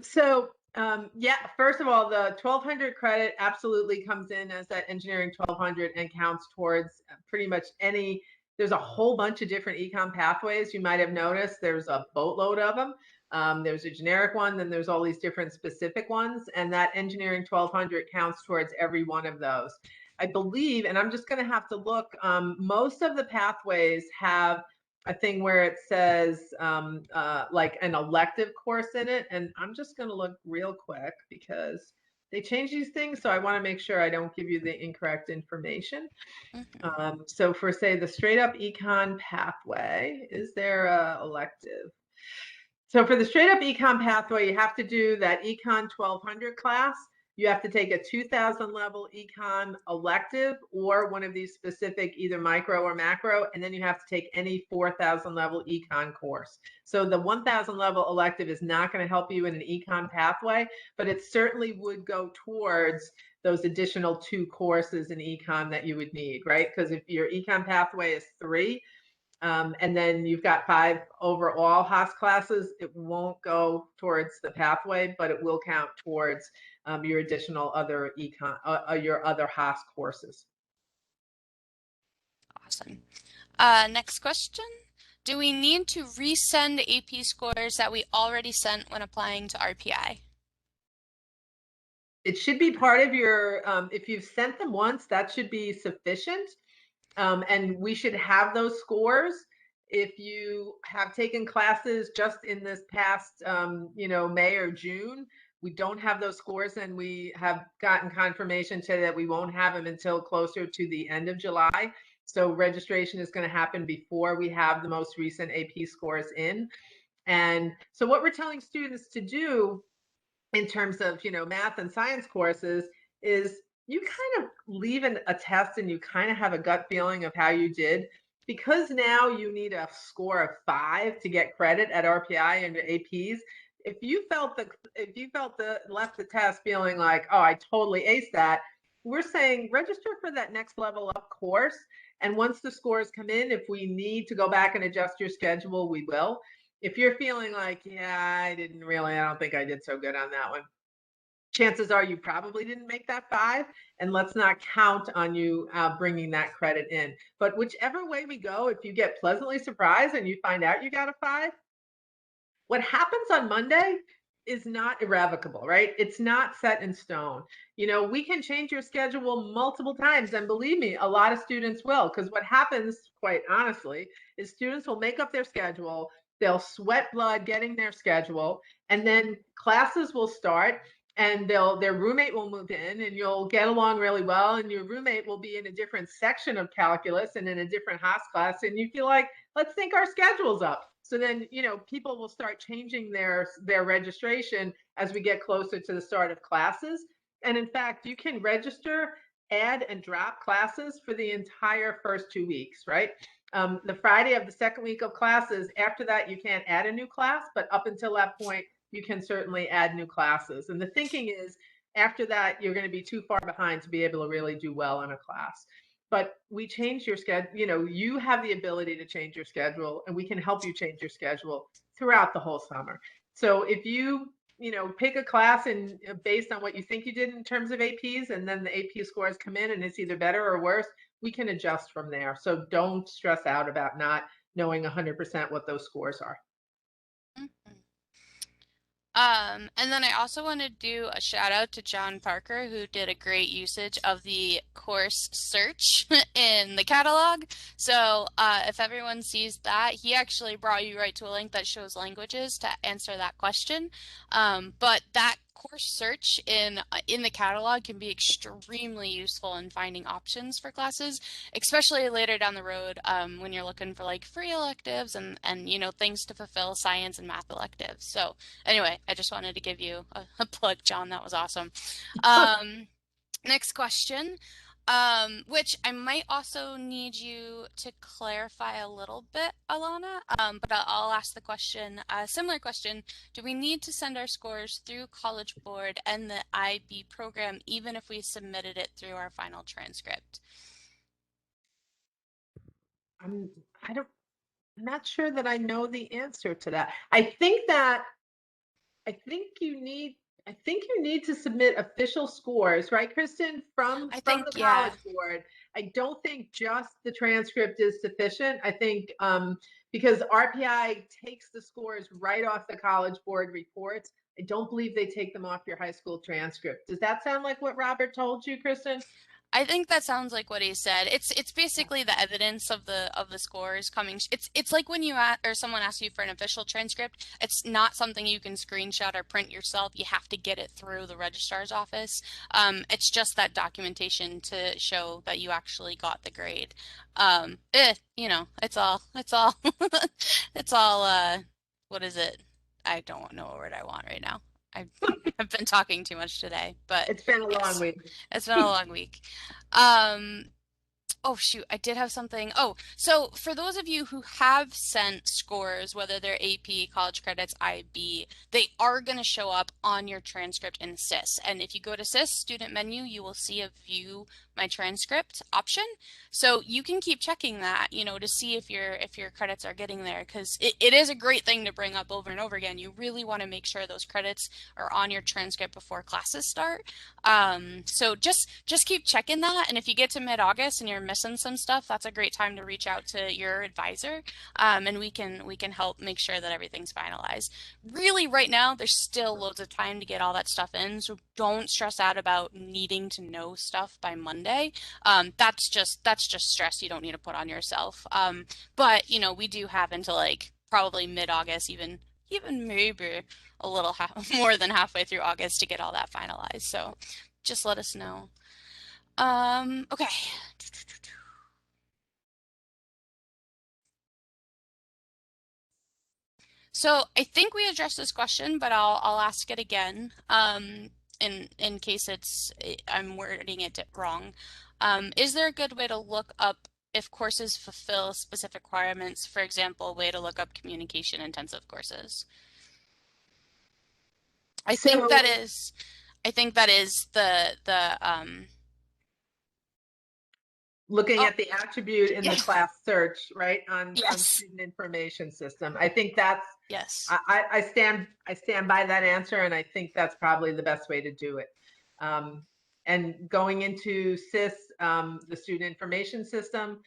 So, yeah, first of all, the 1200 credit absolutely comes in as that engineering 1200 and counts towards pretty much any. There's a whole bunch of different econ pathways. You might have noticed there's a boatload of them. There's a generic one, then there's all these different specific ones, and that engineering 1200 counts towards every one of those. I believe, and I'm just going to have to look, most of the pathways have a thing where it says like an elective course in it. And I'm just going to look real quick because they change these things. So I want to make sure I don't give you the incorrect information. So for, say, the straight up econ pathway, is there a elective? So for the straight up econ pathway, you have to do that econ 1200 class. You have to take a 2000 level econ elective or one of these specific either micro or macro, and then you have to take any 4000 level econ course. So the 1000 level elective is not going to help you in an econ pathway, but it certainly would go towards those additional 2 courses in econ that you would need, right? Because if your econ pathway is 3, and then you've got 5 overall HASS classes, it won't go towards the pathway, but it will count towards your additional other your other HASS courses. Awesome. Next question. Do we need to resend AP scores that we already sent when applying to RPI? It should be part of your, if you've sent them once, that should be sufficient. And we should have those scores. If you have taken classes just in this past, May or June, we don't have those scores, and we have gotten confirmation today that we won't have them until closer to the end of July. So registration is going to happen before we have the most recent AP scores in. And so what we're telling students to do in terms of, math and science courses is you kind of leave a test and you kind of have a gut feeling of how you did, because now you need a score of 5 to get credit at RPI and APs. If you left the test feeling like, oh, I totally aced that, we're saying register for that next level up course. And once the scores come in, if we need to go back and adjust your schedule, we will. If you're feeling like, yeah, I don't think I did so good on that one, chances are you probably didn't make that 5, and let's not count on you bringing that credit in. But whichever way we go, if you get pleasantly surprised and you find out you got a 5, what happens on Monday is not irrevocable, right? It's not set in stone. You know, we can change your schedule multiple times, and believe me, a lot of students will, because what happens, quite honestly, is students will make up their schedule, they'll sweat blood getting their schedule, and then classes will start, and their roommate will move in, and you'll get along really well, and your roommate will be in a different section of calculus and in a different Haas class, and you feel like, let's sync our schedules up. So then, you know, people will start changing their registration as we get closer to the start of classes. And in fact, you can register, add and drop classes for the entire first 2 weeks, right? The Friday of the second week of classes, after that, you can't add a new class, but up until that point, you can certainly add new classes. And the thinking is, after that, you're going to be too far behind to be able to really do well in a class. But we change your schedule. You know, you have the ability to change your schedule, and we can help you change your schedule throughout the whole summer. So if you pick a class and based on what you think you did in terms of APs, and then the AP scores come in and it's either better or worse, we can adjust from there. So don't stress out about not knowing 100% what those scores are. Mhm. And then I also want to do a shout out to John Parker, who did a great usage of the course search in the catalog. So if everyone sees that, he actually brought you right to a link that shows languages to answer that question. But that course search in the catalog can be extremely useful in finding options for classes, especially later down the road when you're looking for like free electives and things to fulfill science and math electives. So anyway, I just wanted to give you a plug, John. That was awesome. Next question, which I might also need you to clarify a little bit, Alana, but I'll ask the question, similar question. Do we need to send our scores through College Board and the IB program even if we submitted it through our final transcript? I'm not sure that I know the answer to that. I think you need to submit official scores, right, Kristen, from I the think, yeah. College Board. I don't think just the transcript is sufficient. I think because RPI takes the scores right off the College Board reports. I don't believe they take them off your high school transcript. Does that sound like what Robert told you, Kristen? I think that sounds like what he said. It's basically the evidence of the scores coming. It's like when you or someone asks you for an official transcript. It's not something you can screenshot or print yourself. You have to get it through the registrar's office. It's just that documentation to show that you actually got the grade. It's all it's all. What is it? I don't know what word I want right now. I've been talking too much today, but It's been a long yes, week. it's been a long week. Um, Oh shoot, I did have something. Oh, so for those of you who have sent scores, whether they're AP, college credits, IB, they are going to show up on your transcript in SIS. And if you go to SIS student menu, you will see a view my transcript option. So you can keep checking that, to see if your credits are getting there, because it is a great thing to bring up over and over again. You really want to make sure those credits are on your transcript before classes start. So just keep checking that, and if you get to mid-August and you're missing some stuff, that's a great time to reach out to your advisor, and we can help make sure that everything's finalized. Really, right now, there's still loads of time to get all that stuff in, so don't stress out about needing to know stuff by Monday. That's just stress you don't need to put on yourself. But we do have until like probably mid-August, even maybe a little more than halfway through August to get all that finalized. So just let us know. Okay. So I think we addressed this question, but I'll ask it again. In case I'm wording it wrong. Is there a good way to look up if courses fulfill specific requirements? For example, a way to look up communication intensive courses. I think So that is the looking oh at the attribute in the yeah. class search, right, on Yes. student information system. I think that's Yes. I stand by that answer, and I think that's probably the best way to do it. And going into SIS, the student information system,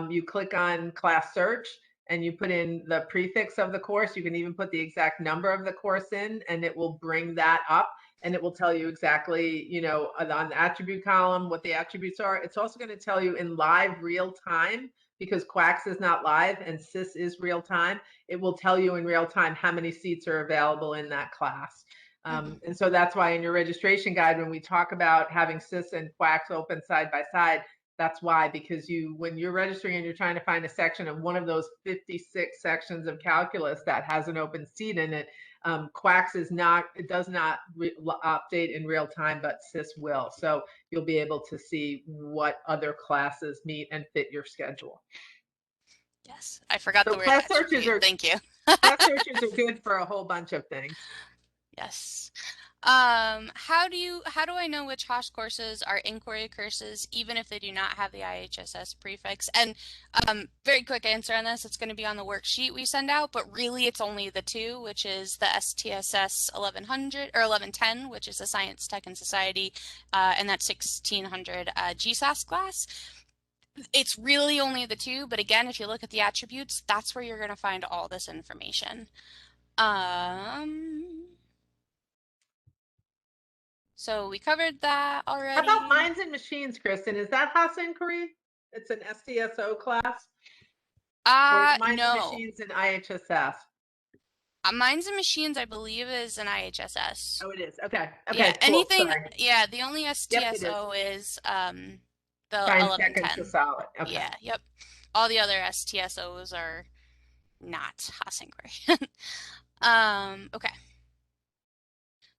you click on class search, and you put in the prefix of the course. You can even put the exact number of the course in, and it will bring that up, and it will tell you exactly, you know, on the attribute column, what the attributes are. It's also going to tell you in live real time, because Quacks is not live and SIS is real time. It will tell you in real time how many seats are available in that class. And so that's why in your registration guide, when we talk about having SIS and Quacks open side by side, that's why, because when you're registering and you're trying to find a section of one of those 56 sections of calculus that has an open seat in it, Quacks is not, it does not update in real time, but SIS will. So you'll be able to see what other classes meet and fit your schedule. Yes, I forgot So the word class searches attribute. are, Thank you. class searches are good for a whole bunch of things. Yes. How do I know which HASS courses are inquiry courses, even if they do not have the IHSS prefix? And very quick answer on this, it's going to be on the worksheet we send out, but really it's only the two, which is the STSS 1100 or 1110, which is the Science, Tech, and Society, and that 1600 GSASS class. It's really only the two, but again, if you look at the attributes, that's where you're going to find all this information. So we covered that already. How about Minds and Machines, Kristen? Is that HASS inquiry? It's an STSO class? Or is Minds and No. Machines and IHSS? Minds and Machines, I believe, is an IHSS. Oh, it is. Okay. Okay. Yeah, Cool. anything. Sorry. Yeah, the only Yep, it STSO is the Science, Tech, and 1110. Solid. Okay. Yeah, yep. All the other STSOs are not HASS inquiry. Okay.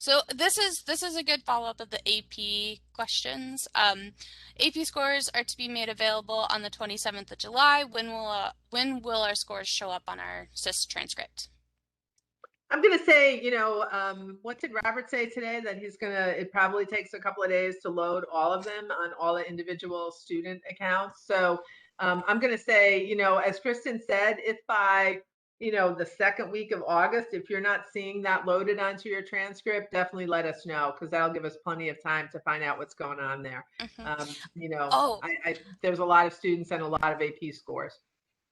So this is a good follow-up of the AP questions. AP scores are to be made available on the 27th of July. When will our scores show up on our SIS transcript? I'm going to say, you know, what did Robert say today? That it probably takes a couple of days to load all of them on all the individual student accounts. So I'm going to say, you know, as Kristen said, if by, you know, the second week of August, if you're not seeing that loaded onto your transcript, definitely let us know, because that'll give us plenty of time to find out what's going on there. You know, Oh, there's a lot of students and a lot of AP scores.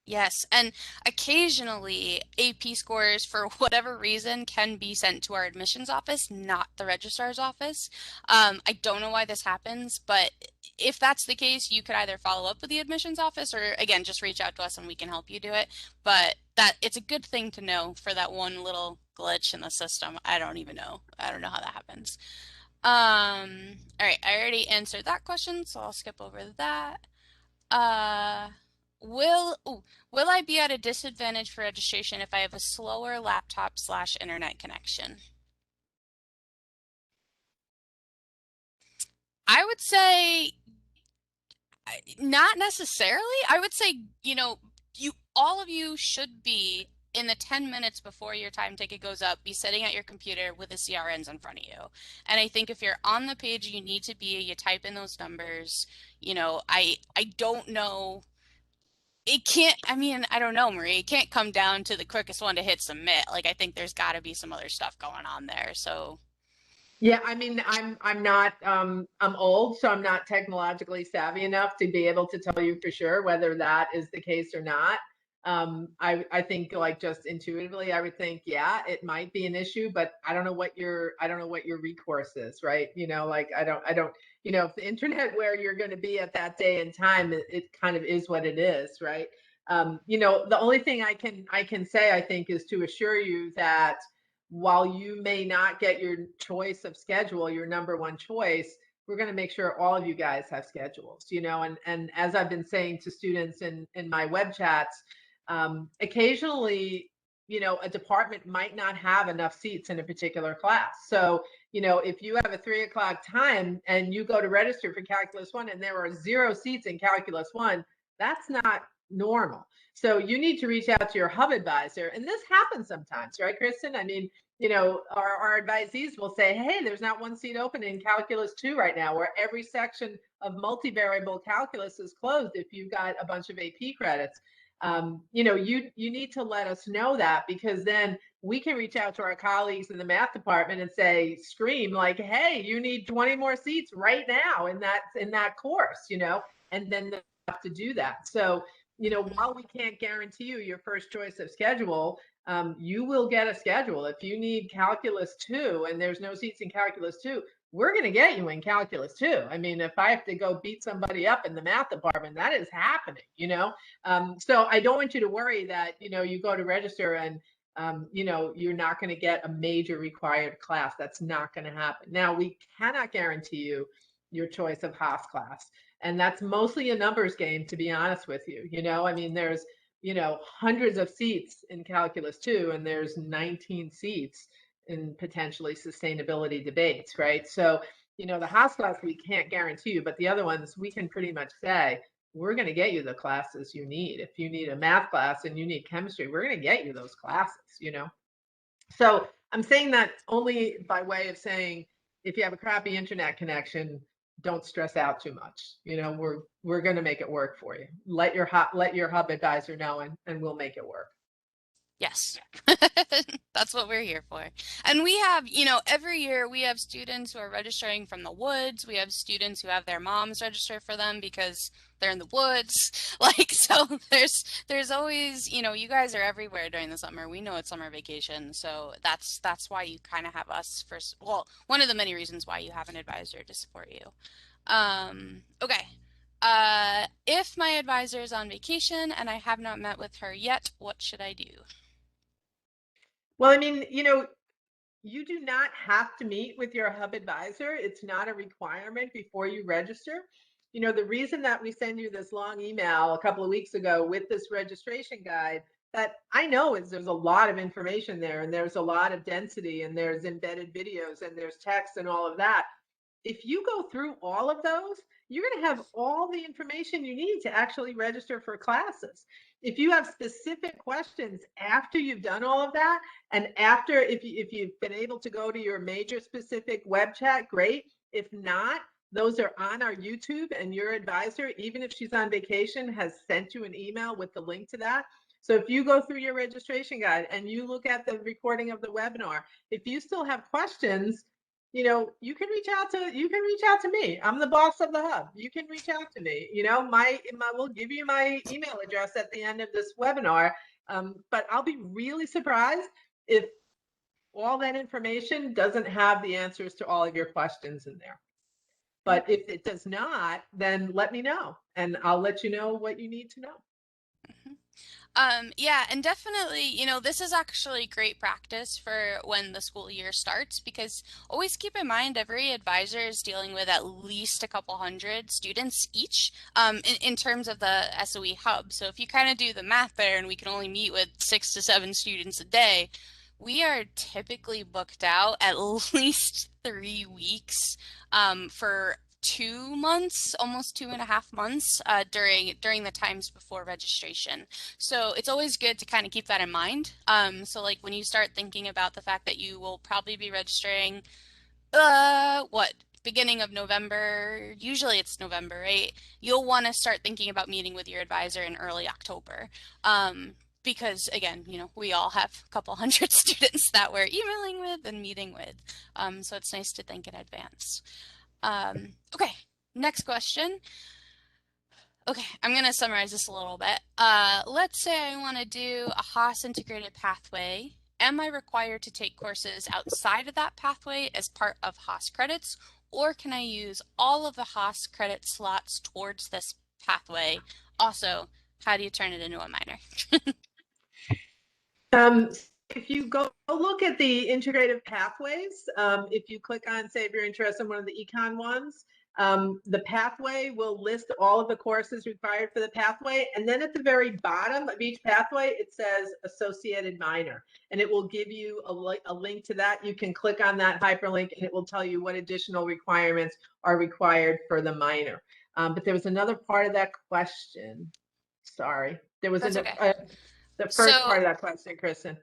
yes, and occasionally AP scores, for whatever reason, can be sent to our admissions office, not the registrar's office. I don't know why this happens, but if that's the case, you could either follow up with the admissions office or, again, just reach out to us and we can help you do it. But it's a good thing to know for that one little glitch in the system. I don't know how that happens. All right, I already answered that question, so I'll skip over that. Will I be at a disadvantage for registration if I have a slower laptop/internet connection? I would say not necessarily. I would say, you know, all of you should be, in the 10 minutes before your time ticket goes up, be sitting at your computer with the CRNs in front of you. And I think if you're on the page you need to be, you type in those numbers. You know, I don't know. It can't, I mean, I don't know, Marie. It can't come down to the quickest one to hit submit. Like, I think there's got to be some other stuff going on there. So, yeah, I mean, I'm not I'm old, so I'm not technologically savvy enough to be able to tell you for sure whether that is the case or not. I think, like, just intuitively, I would think, yeah, it might be an issue, but I don't know what your recourse is, right? You know, like, I don't, you know, if the internet where you're going to be at that day and time, it kind of is what it is, right? You know, the only thing I can say, I think, is to assure you that while you may not get your choice of schedule, your number one choice, we're going to make sure all of you guys have schedules, you know, and as I've been saying to students in my web chats, occasionally, you know, a department might not have enough seats in a particular class. So, you know, if you have a 3 o'clock time and you go to register for Calculus 1 and there are 0 seats in Calculus 1, that's not normal. So you need to reach out to your hub advisor. And this happens sometimes, right, Kristen? I mean, you know, our advisees will say, hey, there's not one seat open in Calculus 2 right now, where every section of multivariable calculus is closed if you've got a bunch of AP credits. You know, you need to let us know that, because then we can reach out to our colleagues in the math department and say, scream like, hey, you need 20 more seats right now in that course, you know, and then they have to do that. So, while we can't guarantee you your first choice of schedule, you will get a schedule. If you need Calculus 2 and there's no seats in Calculus 2, we're going to get you in Calculus 2. I mean, if I have to go beat somebody up in the math department, that is happening, So I don't want you to worry that, you go to register and, you're not going to get a major required class. That's not going to happen. Now, we cannot guarantee you your choice of Haas class. And that's mostly a numbers game, to be honest with you. I mean, there's, hundreds of seats in Calculus 2, and there's 19 seats in potentially sustainability debates, right? So, the Haas class, we can't guarantee you, but the other ones, we can pretty much say, we're going to get you the classes you need. If you need a math class and you need chemistry, we're going to get you those classes, So I'm saying that only by way of saying, if you have a crappy internet connection, don't stress out too much. We're going to make it work for you. Let your hub advisor know, and we'll make it work. Yes, that's what we're here for. And we have, every year we have students who are registering from the woods. We have students who have their moms register for them because they're in the woods. So there's always, you guys are everywhere during the summer. We know it's summer vacation. So that's why you kind of have us first. Well, one of the many reasons why you have an advisor to support you. Okay. If my advisor is on vacation and I have not met with her yet, what should I do? Well, I mean, you do not have to meet with your hub advisor. It's not a requirement before you register. The reason that we send you this long email a couple of weeks ago with this registration guide, that I know is there's a lot of information there, and there's a lot of density, and there's embedded videos, and there's text and all of that. If you go through all of those, you're going to have all the information you need to actually register for classes. If you have specific questions after you've done all of that, and after, if you've been able to go to your major specific web chat, great. If not, those are on our YouTube, and your advisor, even if she's on vacation, has sent you an email with the link to that. So if you go through your registration guide and you look at the recording of the webinar, if you still have questions, you can reach out to me. I'm the boss of the hub. You can reach out to me. We'll give you my email address at the end of this webinar. But I'll be really surprised if all that information doesn't have the answers to all of your questions in there. But if it does not, then let me know, and I'll let you know what you need to know. Yeah, and definitely, this is actually great practice for when the school year starts, because always keep in mind every advisor is dealing with at least a couple hundred students each in terms of the SOE hub. So if you kind of do the math there, and we can only meet with 6 to 7 students a day, we are typically booked out at least 3 weeks for 2 months, almost 2.5 months during the times before registration. So it's always good to kind of keep that in mind. So like when you start thinking about the fact that you will probably be registering, beginning of November, usually it's November, right? You'll want to start thinking about meeting with your advisor in early October. Because again, we all have a couple hundred students that we're emailing with and meeting with. So it's nice to think in advance. Okay, next question. Okay, I'm going to summarize this a little bit. Let's say I want to do a Haas integrated pathway. Am I required to take courses outside of that pathway as part of Haas credits, or can I use all of the Haas credit slots towards this pathway? Also, how do you turn it into a minor? If you go look at the integrative pathways, if you click on, say, if you're interested in one of the econ ones, the pathway will list all of the courses required for the pathway. And then at the very bottom of each pathway, it says associated minor, and it will give you a link to that. You can click on that hyperlink and it will tell you what additional requirements are required for the minor. But there was another part of that question. Sorry. There was the first part of that question, Kristen.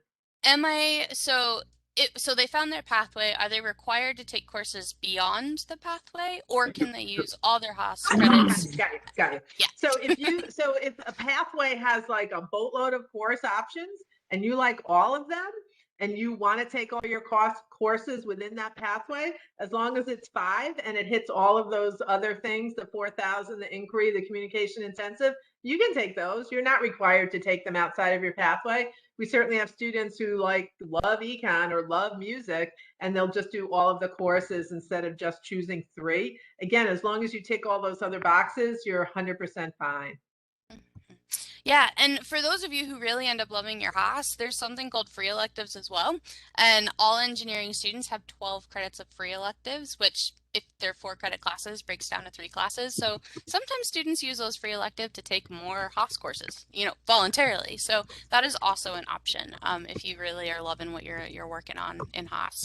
So they found their pathway. Are they required to take courses beyond the pathway, or can they use all their Haas credits? Got you. Yeah. So if a pathway has like a boatload of course options and you like all of them, and you want to take all your courses within that pathway, as long as it's 5 and it hits all of those other things, the 4,000, the inquiry, the communication intensive, you can take those. You're not required to take them outside of your pathway. We certainly have students who like love econ or love music, and they'll just do all of the courses instead of just choosing 3. Again, as long as you tick all those other boxes, you're 100% fine. Yeah, and for those of you who really end up loving your Haas, there's something called free electives as well. And all engineering students have 12 credits of free electives, which if they're 4-credit classes, breaks down to 3 classes. So sometimes students use those free elective to take more Haas courses, voluntarily. So that is also an option if you really are loving what you're working on in Haas.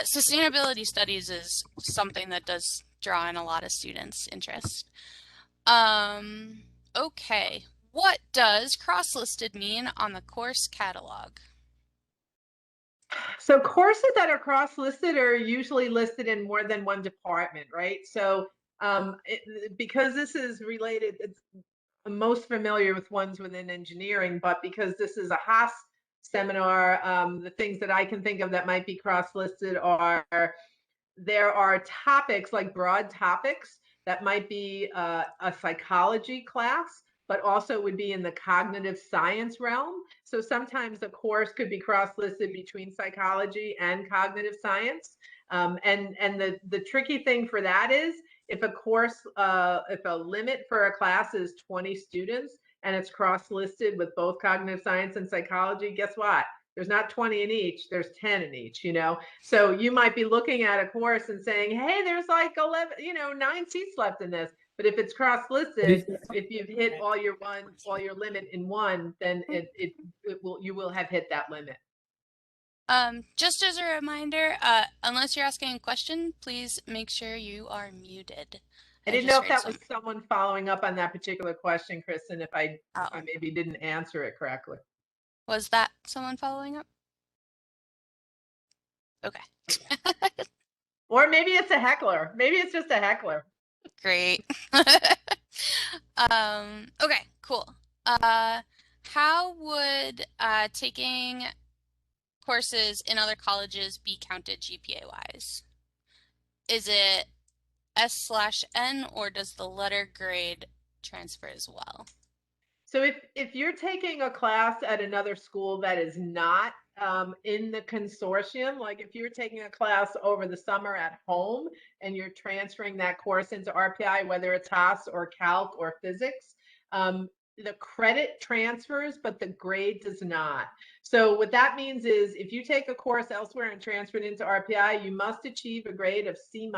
Sustainability studies is something that does draw in a lot of students' interest. Okay. What does cross-listed mean on the course catalog? So courses that are cross-listed are usually listed in more than one department, right? So because this is related, I'm most familiar with ones within engineering, but because this is a Haas seminar, the things that I can think of that might be cross-listed are, there are topics, like broad topics, that might be a psychology class, but also would be in the cognitive science realm. So sometimes the course could be cross-listed between psychology and cognitive science. And the tricky thing for that is, if a course, if a limit for a class is 20 students and it's cross-listed with both cognitive science and psychology, guess what? There's not 20 in each, there's 10 in each, So you might be looking at a course and saying, hey, there's like 11, 9 seats left in this. But if it's cross-listed, if you've hit all your limit in one, then you will have hit that limit. Just as a reminder, unless you're asking a question, please make sure you are muted. I didn't know if that was someone following up on that particular question, Kristen, if I maybe didn't answer it correctly. Was that someone following up? Okay. Or maybe it's a heckler. Maybe it's just a heckler. Great. Okay, cool. How would taking courses in other colleges be counted GPA-wise? Is it S/N, or does the letter grade transfer as well? So if you're taking a class at another school that is not in the consortium, like if you're taking a class over the summer at home and you're transferring that course into RPI, whether it's HASS or Calc or Physics, the credit transfers, but the grade does not. So what that means is, if you take a course elsewhere and transfer it into RPI, you must achieve a grade of C-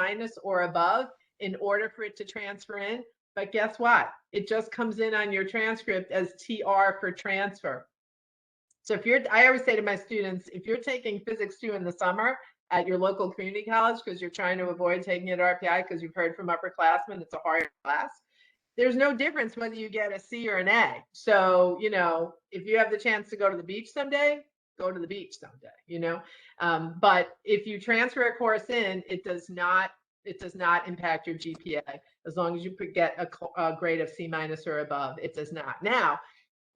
or above in order for it to transfer in. But guess what? It just comes in on your transcript as TR for transfer. So I always say to my students, if you're taking Physics 2 in the summer at your local community college because you're trying to avoid taking it at RPI because you've heard from upperclassmen it's a hard class, there's no difference whether you get a C or an A. So, if you have the chance to go to the beach someday, go to the beach someday, but if you transfer a course in, it does not impact your GPA as long as you could get a grade of C- or above. It does not. Now,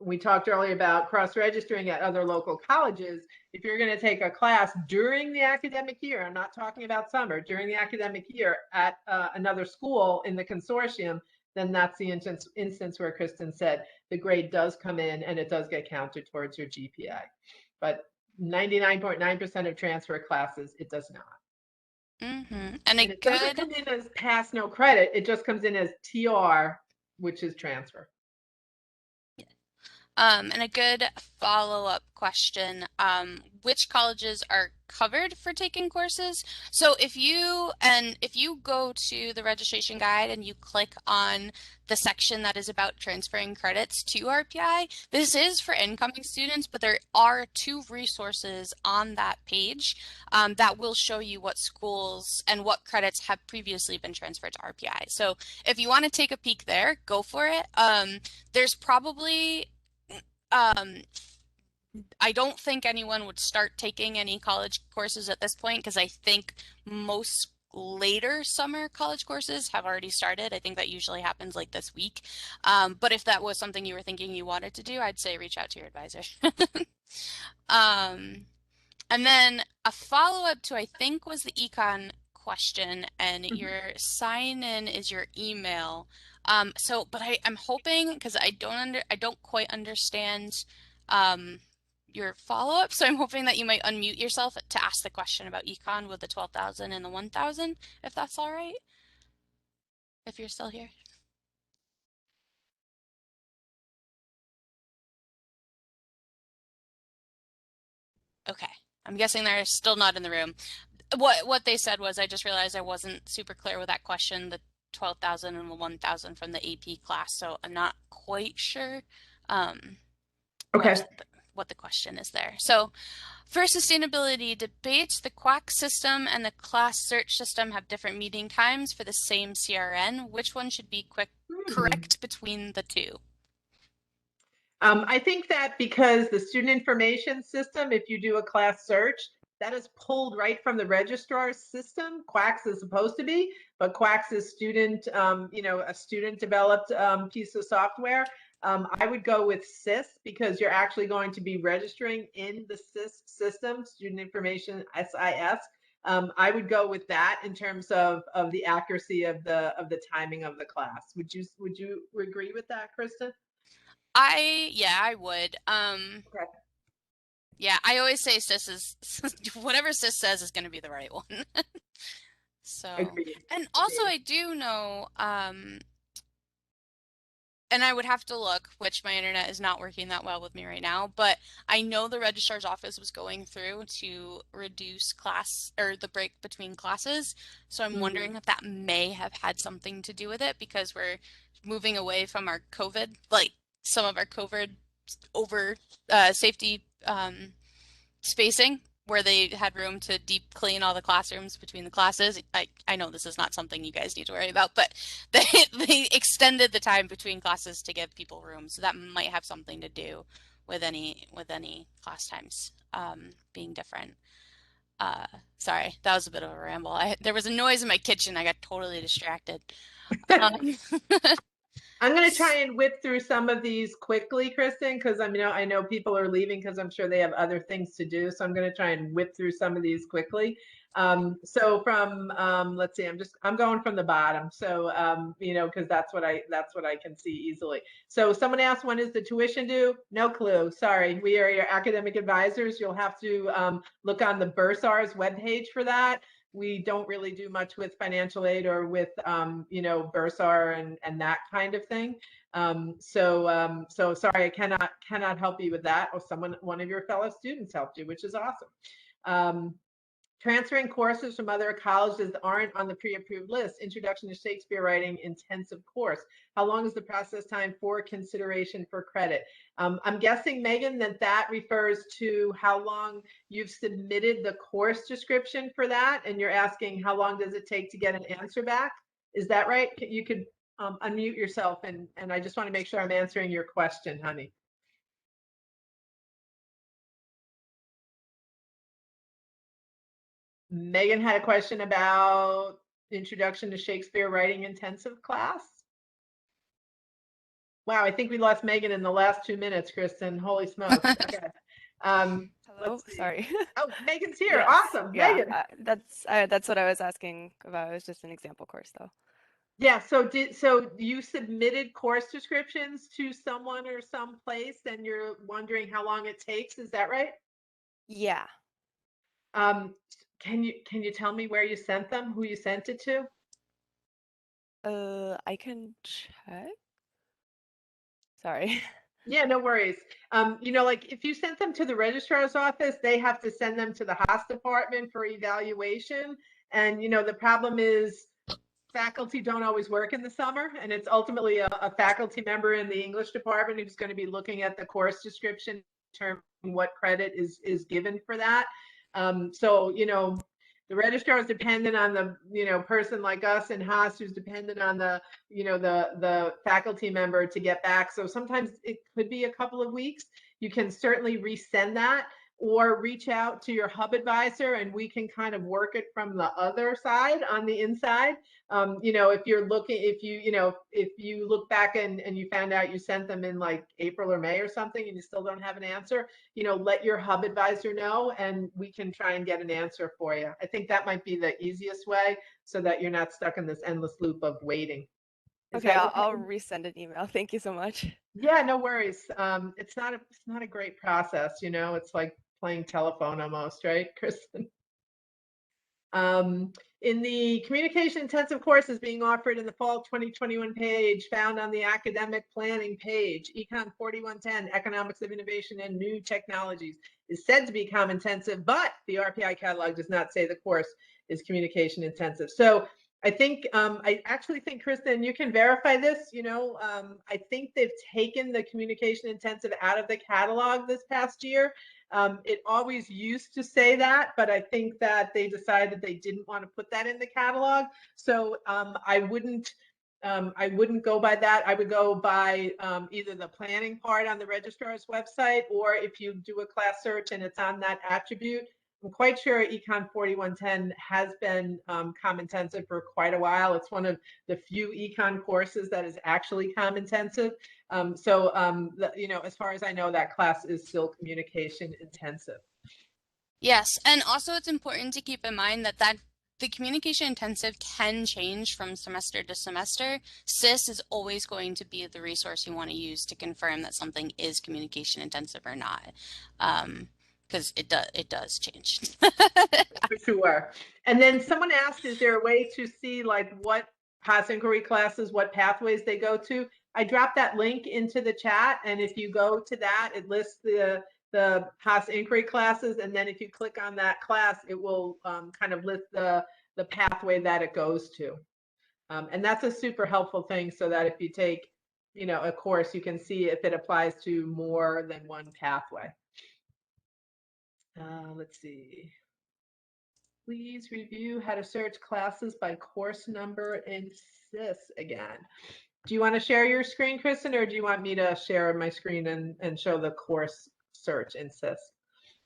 we talked earlier about cross-registering at other local colleges. If you're going to take a class during the academic year, I'm not talking about summer, during the academic year at another school in the consortium, then that's the instance where Kristen said the grade does come in and it does get counted towards your GPA. But 99.9% of transfer classes, it does not. Mm-hmm. And it doesn't come in as pass, no credit. It just comes in as TR, which is transfer. And a good follow-up question, which colleges are covered for taking courses? So if you go to the registration guide and you click on the section that is about transferring credits to RPI, this is for incoming students, but there are 2 resources on that page that will show you what schools and what credits have previously been transferred to RPI. So if you want to take a peek there, go for it. There's probably I don't think anyone would start taking any college courses at this point because I think most later summer college courses have already started. I think that usually happens like this week. But if that was something you were thinking you wanted to do, I'd say reach out to your advisor. And then a follow-up to, I think, was the econ question, and your sign-in is your email. But I'm hoping, because I don't quite understand your follow-up, so I'm hoping that you might unmute yourself to ask the question about econ with the 12,000 and the 1,000, if that's all right, if you're still here. Okay, I'm guessing they're still not in the room. What they said was, I just realized I wasn't super clear with that question, the 12,000 and the 1,000 from the AP class, so I'm not quite sure Okay. what the question is there. So for sustainability debates, the QUAC system and the class search system have different meeting times for the same CRN. Which one should be correct between the two? I think that because the student information system, if you do a class search, that is pulled right from the registrar's system. QUACS is supposed to be, but QUACS is student, a student developed piece of software. I would go with SIS because you're actually going to be registering in the SIS system, student information, SIS. I would go with that in terms of the accuracy of the timing of the class. Would you agree with that, Krista? I would. Okay. Yeah, I always say sis is whatever sis says is going to be the right one. So, Agreed. and also I do know, and I would have to look, which my internet is not working that well with me right now, but I know the registrar's office was going through to reduce class or the break between classes. So I'm wondering if that may have had something to do with it because we're moving away from our COVID, like some of our COVID over safety spacing where they had room to deep clean all the classrooms between the classes. I know this is not something you guys need to worry about, but they extended the time between classes to give people room. So that might have something to do with any class times being different. Sorry, that was a bit of a ramble. There was a noise in my kitchen. I got totally distracted. I'm going to try and whip through some of these quickly, Kristen, because I know people are leaving because I'm sure they have other things to do. So I'm going to try and whip through some of these quickly. So from let's see, I'm going from the bottom. So because that's what I can see easily. So someone asked, when is the tuition due? No clue. Sorry, we are your academic advisors. You'll have to look on the Bursar's webpage for that. We don't really do much with financial aid or with Bursar and that kind of thing. So sorry, I cannot help you with that. Or one of your fellow students helped you, which is awesome. Transferring courses from other colleges that aren't on the pre-approved list. Introduction to Shakespeare Writing intensive course. How long is the process time for consideration for credit? I'm guessing, Megan, that refers to how long you've submitted the course description for that, and you're asking how long does it take to get an answer back? Is that right? You could unmute yourself, and I just want to make sure I'm answering your question, honey. Megan had a question about Introduction to Shakespeare Writing intensive class. Wow, I think we lost Megan in the last 2 minutes, Kristen. Holy smokes. Okay. Hello, sorry. Oh, Megan's here. Yes, Awesome. yeah, Megan. that's what I was asking about. It was just an example course, though. Yeah. So you submitted course descriptions to someone or someplace, and you're wondering how long it takes. Is that right? Yeah. Can you tell me where you sent them? Who you sent it to? I can check. Sorry. Yeah, no worries. Like if you sent them to the registrar's office, they have to send them to the Haas department for evaluation. And, the problem is faculty don't always work in the summer, and it's ultimately a faculty member in the English department who's going to be looking at the course description, determining what credit is given for that. So, the registrar is dependent on the person like us in Haas who's dependent on the faculty member to get back. So sometimes it could be a couple of weeks. You can certainly resend that, or reach out to your hub advisor and we can kind of work it from the other side on the inside. You know, if you're looking, if you look back and you found out you sent them in like April or May or something and you still don't have an answer, you know, let your hub advisor know and we can try and get an answer for you. I think that might be the easiest way so that you're not stuck in this endless loop of waiting. Okay, I'll resend an email. Thank you so much. Yeah, no worries. It's not a great process, you know, it's like playing telephone almost, right, Kristen? In the communication intensive courses being offered in the fall 2021 page found on the academic planning page, Econ 4110, Economics of Innovation and New Technologies, is said to be comm intensive, but the RPI catalog does not say the course is communication intensive. So I think, I actually think, Kristen, you can verify this, you know, I think they've taken the communication intensive out of the catalog this past year. It always used to say that, but I think that they decided they didn't want to put that in the catalog. So I wouldn't go by that. I would go by either the planning part on the registrar's website, or if you do a class search and it's on that attribute. I'm quite sure Econ 4110 has been comm intensive for quite a while. It's one of the few econ courses that is actually comm intensive. You know, as far as I know, that class is still communication intensive. Yes, and also it's important to keep in mind that the communication intensive can change from semester to semester. HASS is always going to be the resource you want to use to confirm that something is communication intensive or not. Because it does change. For sure. And then someone asked, is there a way to see like what HASS inquiry classes, what pathways they go to? I dropped that link into the chat, and if you go to that, it lists the HASS inquiry classes, and then if you click on that class, it will kind of list the pathway that it goes to. And that's a super helpful thing, so that if you take, you know, a course, you can see if it applies to more than one pathway. Let's see. Please review how to search classes by course number in HASS again. Do you want to share your screen, Kristen, or do you want me to share my screen and show the course search in HASS?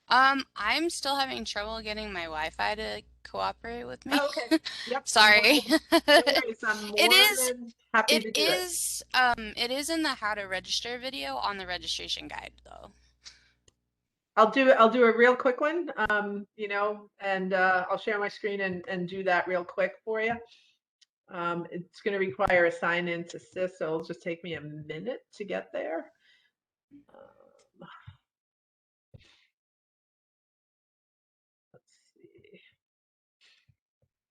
I'm still having trouble getting my Wi-Fi to cooperate with me. Oh, okay. Yep. Sorry. I'm more than happy to do it. It is in the how to register video on the registration guide though. I'll do a real quick one, you know, and I'll share my screen and do that real quick for you. It's going to require a sign in to HASS, so it'll just take me a minute to get there. Let's see.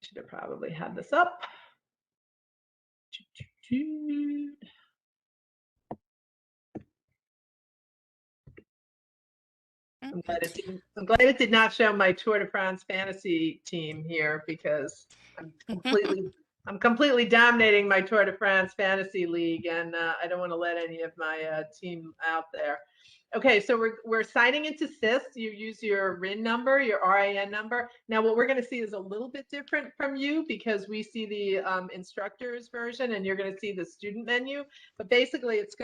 Should have probably had this up. I'm glad it did not show my Tour de France fantasy team here, because I'm completely dominating my Tour de France fantasy league, and I don't want to let any of my team out there. Okay, so we're signing into HASS. You use your RIN number, your RIN number. Now, what we're going to see is a little bit different from you, because we see the instructor's version and you're going to see the student menu. But basically, it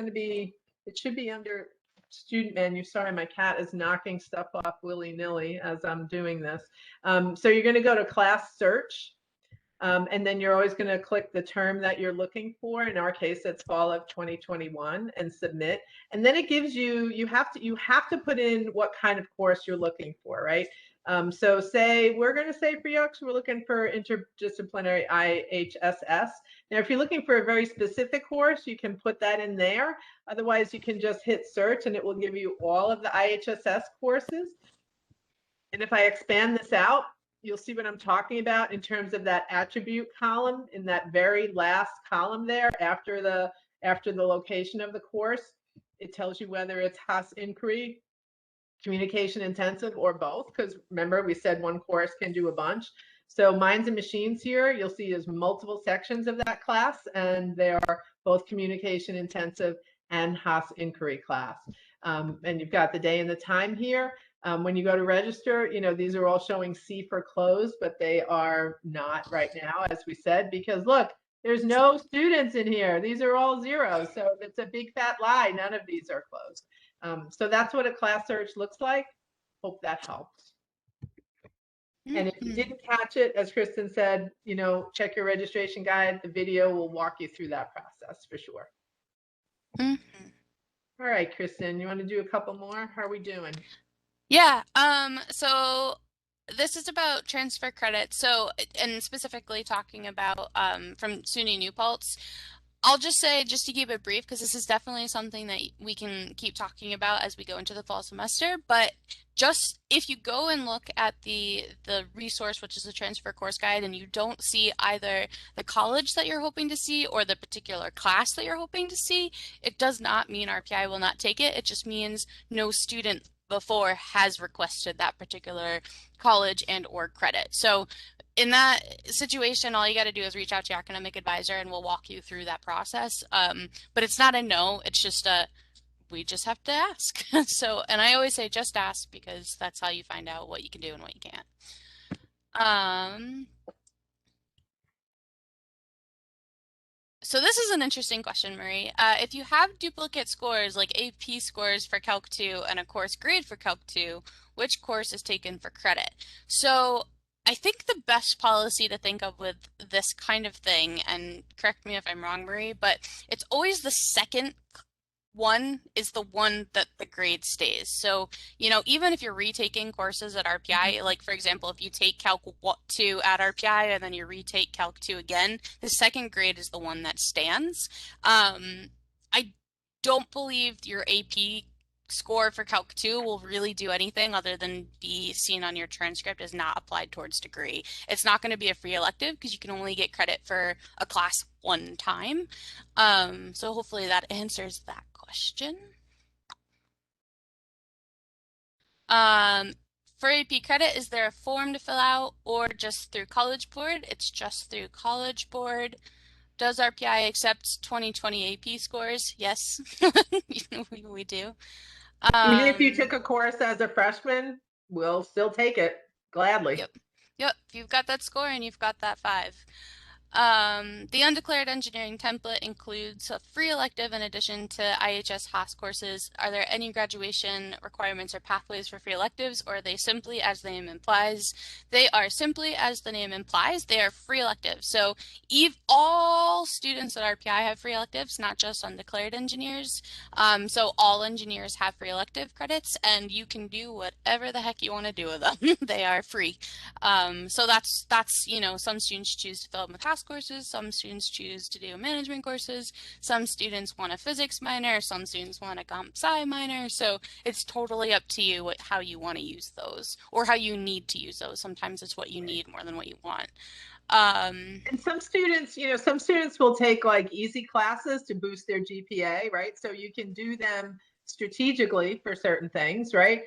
should be under student menu. Sorry, my cat is knocking stuff off willy-nilly as I'm doing this. So you're going to go to class search. And then you're always going to click the term that you're looking for. In our case, it's fall of 2021, and submit. And then it gives you have to put in what kind of course you're looking for, right? So we're going to say for YOKS, we're looking for interdisciplinary IHSS. Now, if you're looking for a very specific course, you can put that in there. Otherwise, you can just hit search and it will give you all of the IHSS courses. And if I expand this out, you'll see what I'm talking about in terms of that attribute column in that very last column there after the location of the course. It tells you whether it's HASS inquiry, communication intensive, or both, because remember we said one course can do a bunch. So Minds and Machines here, you'll see there's multiple sections of that class, and they are both communication intensive and HASS inquiry class. And you've got the day and the time here. When you go to register, you know, these are all showing C for closed, but they are not right now, as we said, because look, there's no students in here. These are all zeros. So it's a big fat lie. None of these are closed. So that's what a class search looks like. Hope that helps. And if you Mhm. didn't catch it, as Kristen said, check your registration guide. The video will walk you through that process for sure. Mhm. All right, Kristen, you want to do a couple more? How are we doing? Yeah, so this is about transfer credit. So, and specifically talking about from SUNY New Paltz. I'll just say, just to keep it brief, because this is definitely something that we can keep talking about as we go into the fall semester, but just if you go and look at the resource, which is the transfer course guide, and you don't see either the college that you're hoping to see or the particular class that you're hoping to see, it does not mean RPI will not take it. It just means no student before has requested that particular college and or credit. So in that situation, all you got to do is reach out to your academic advisor and we'll walk you through that process. But it's not a no, it's just we just have to ask. So, and I always say just ask because that's how you find out what you can do and what you can't. So this is an interesting question, Marie. If you have duplicate scores like AP scores for Calc 2 and a course grade for Calc 2, which course is taken for credit? So I think the best policy to think of with this kind of thing, and correct me if I'm wrong, Marie, but it's always the second one is the one that the grade stays. So, even if you're retaking courses at RPI, like for example, if you take Calc 2 at RPI and then you retake Calc 2 again, the second grade is the one that stands. I don't believe your AP score for Calc 2 will really do anything other than be seen on your transcript as not applied towards degree. It's not going to be a free elective because you can only get credit for a class one time. So hopefully that answers that question. For AP credit, is there a form to fill out or just through College Board? It's just through College Board. Does RPI accept 2020 AP scores? Yes, we do. Even if you took a course as a freshman, we'll still take it gladly. Yep. If you've got that score and you've got that 5. The undeclared engineering template includes a free elective in addition to IHS HASS courses. Are there any graduation requirements or pathways for free electives, or are they simply as the name implies? They are simply as the name implies. They are free electives. So all students at RPI have free electives, not just undeclared engineers. So all engineers have free elective credits, and you can do whatever the heck you want to do with them. They are free. So that's some students choose to fill them with HASS courses, some students choose to do management courses, some students want a physics minor, some students want a comp sci minor, so it's totally up to you how you want to use those or how you need to use those. Sometimes it's what you need more than what you want. And some students will take like easy classes to boost their GPA, right? So you can do them strategically for certain things, right?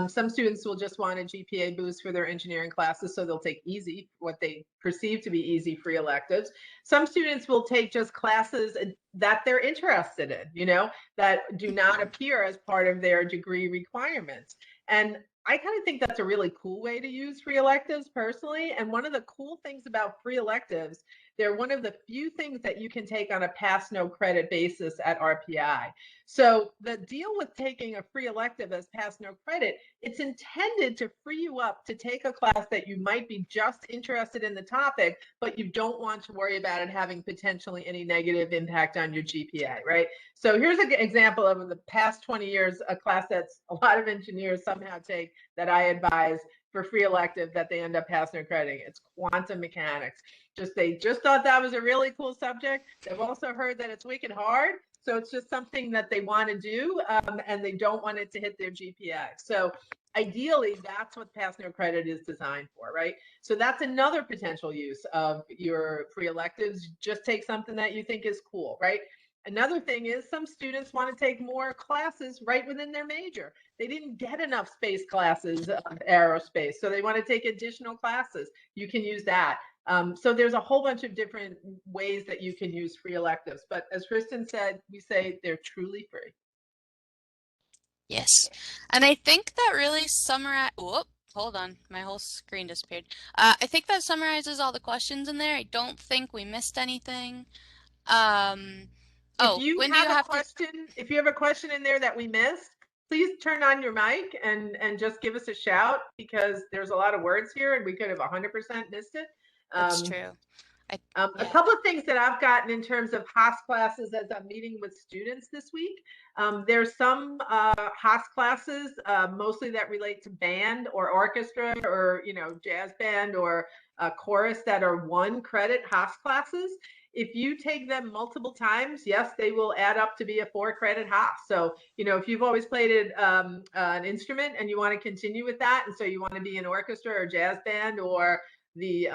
Some students will just want a GPA boost for their engineering classes, so they'll take easy, what they perceive to be easy free electives. Some students will take just classes that they're interested in, that do not appear as part of their degree requirements. And I kind of think that's a really cool way to use free electives personally. And one of the cool things about free electives, they're one of the few things that you can take on a pass no credit basis at RPI. So the deal with taking a free elective as pass no credit, it's intended to free you up to take a class that you might be just interested in the topic, but you don't want to worry about it having potentially any negative impact on your GPA, right? So here's an example of the past 20 years, a class that's a lot of engineers somehow take that I advise for free elective that they end up passing or crediting. It's quantum mechanics. They just thought that was a really cool subject. They've also heard that it's wicked hard. So it's just something that they want to do, and they don't want it to hit their GPA. So ideally, that's what pass no credit is designed for, right? So that's another potential use of your free electives. Just take something that you think is cool, right? Another thing is some students want to take more classes right within their major. They didn't get enough space classes of aerospace, so they want to take additional classes. You can use that. So there's a whole bunch of different ways that you can use free electives. But as Kristen said, we say they're truly free. Yes. And I think that really whoop, hold on, my whole screen disappeared. I think that summarizes all the questions in there. I don't think we missed anything. If you When do you have a have to? question, if you have a question in there that we missed, please turn on your mic and just give us a shout, because there's a lot of words here and we could have 100% missed it. That's true. A Yeah. couple of things that I've gotten in terms of Haas classes as I'm meeting with students this week. There's some Haas classes, mostly that relate to band or orchestra or, jazz band or chorus, that are 1 credit Haas classes. If you take them multiple times, yes, they will add up to be a 4 credit Haas. So, if you've always played an instrument and you want to continue with that, and so you want to be an orchestra or jazz band or the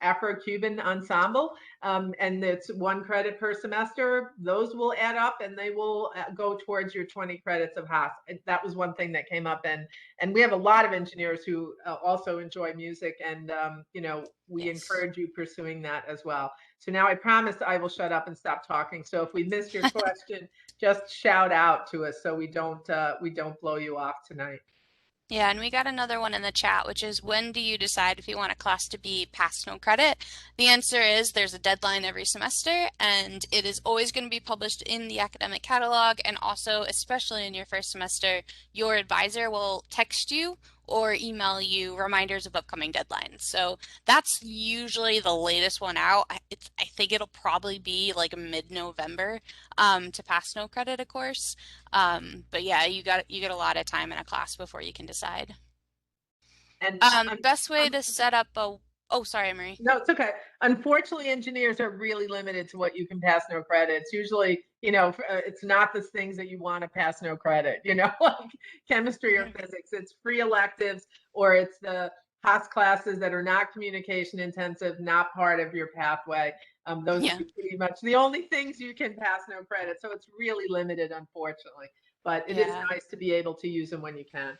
Afro-Cuban ensemble, and it's 1 credit per semester, those will add up and they will go towards your 20 credits of Haas. That was one thing that came up, and we have a lot of engineers who also enjoy music, and we Yes. encourage you pursuing that as well. So now I promise I will shut up and stop talking. So if we missed your question, just shout out to us so we don't blow you off tonight. Yeah, and we got another one in the chat, which is, when do you decide if you want a class to be pass no credit? The answer is there's a deadline every semester, and it is always going to be published in the academic catalog, and also, especially in your first semester, your advisor will text you or email you reminders of upcoming deadlines. So that's usually the latest one out. I think it'll probably be like mid-November to pass no credit, of course. But yeah, you get a lot of time in a class before you can decide. And Best way to set up a, oh, sorry, Marie. no, it's okay. Unfortunately, engineers are really limited to what you can pass no credit. It's usually, it's not the things that you want to pass no credit, like chemistry or physics. It's free electives, or it's the Haas classes that are not communication intensive, not part of your pathway. Those Yeah. are pretty much the only things you can pass no credit. So it's really limited, unfortunately. But it is Yeah. nice to be able to use them when you can.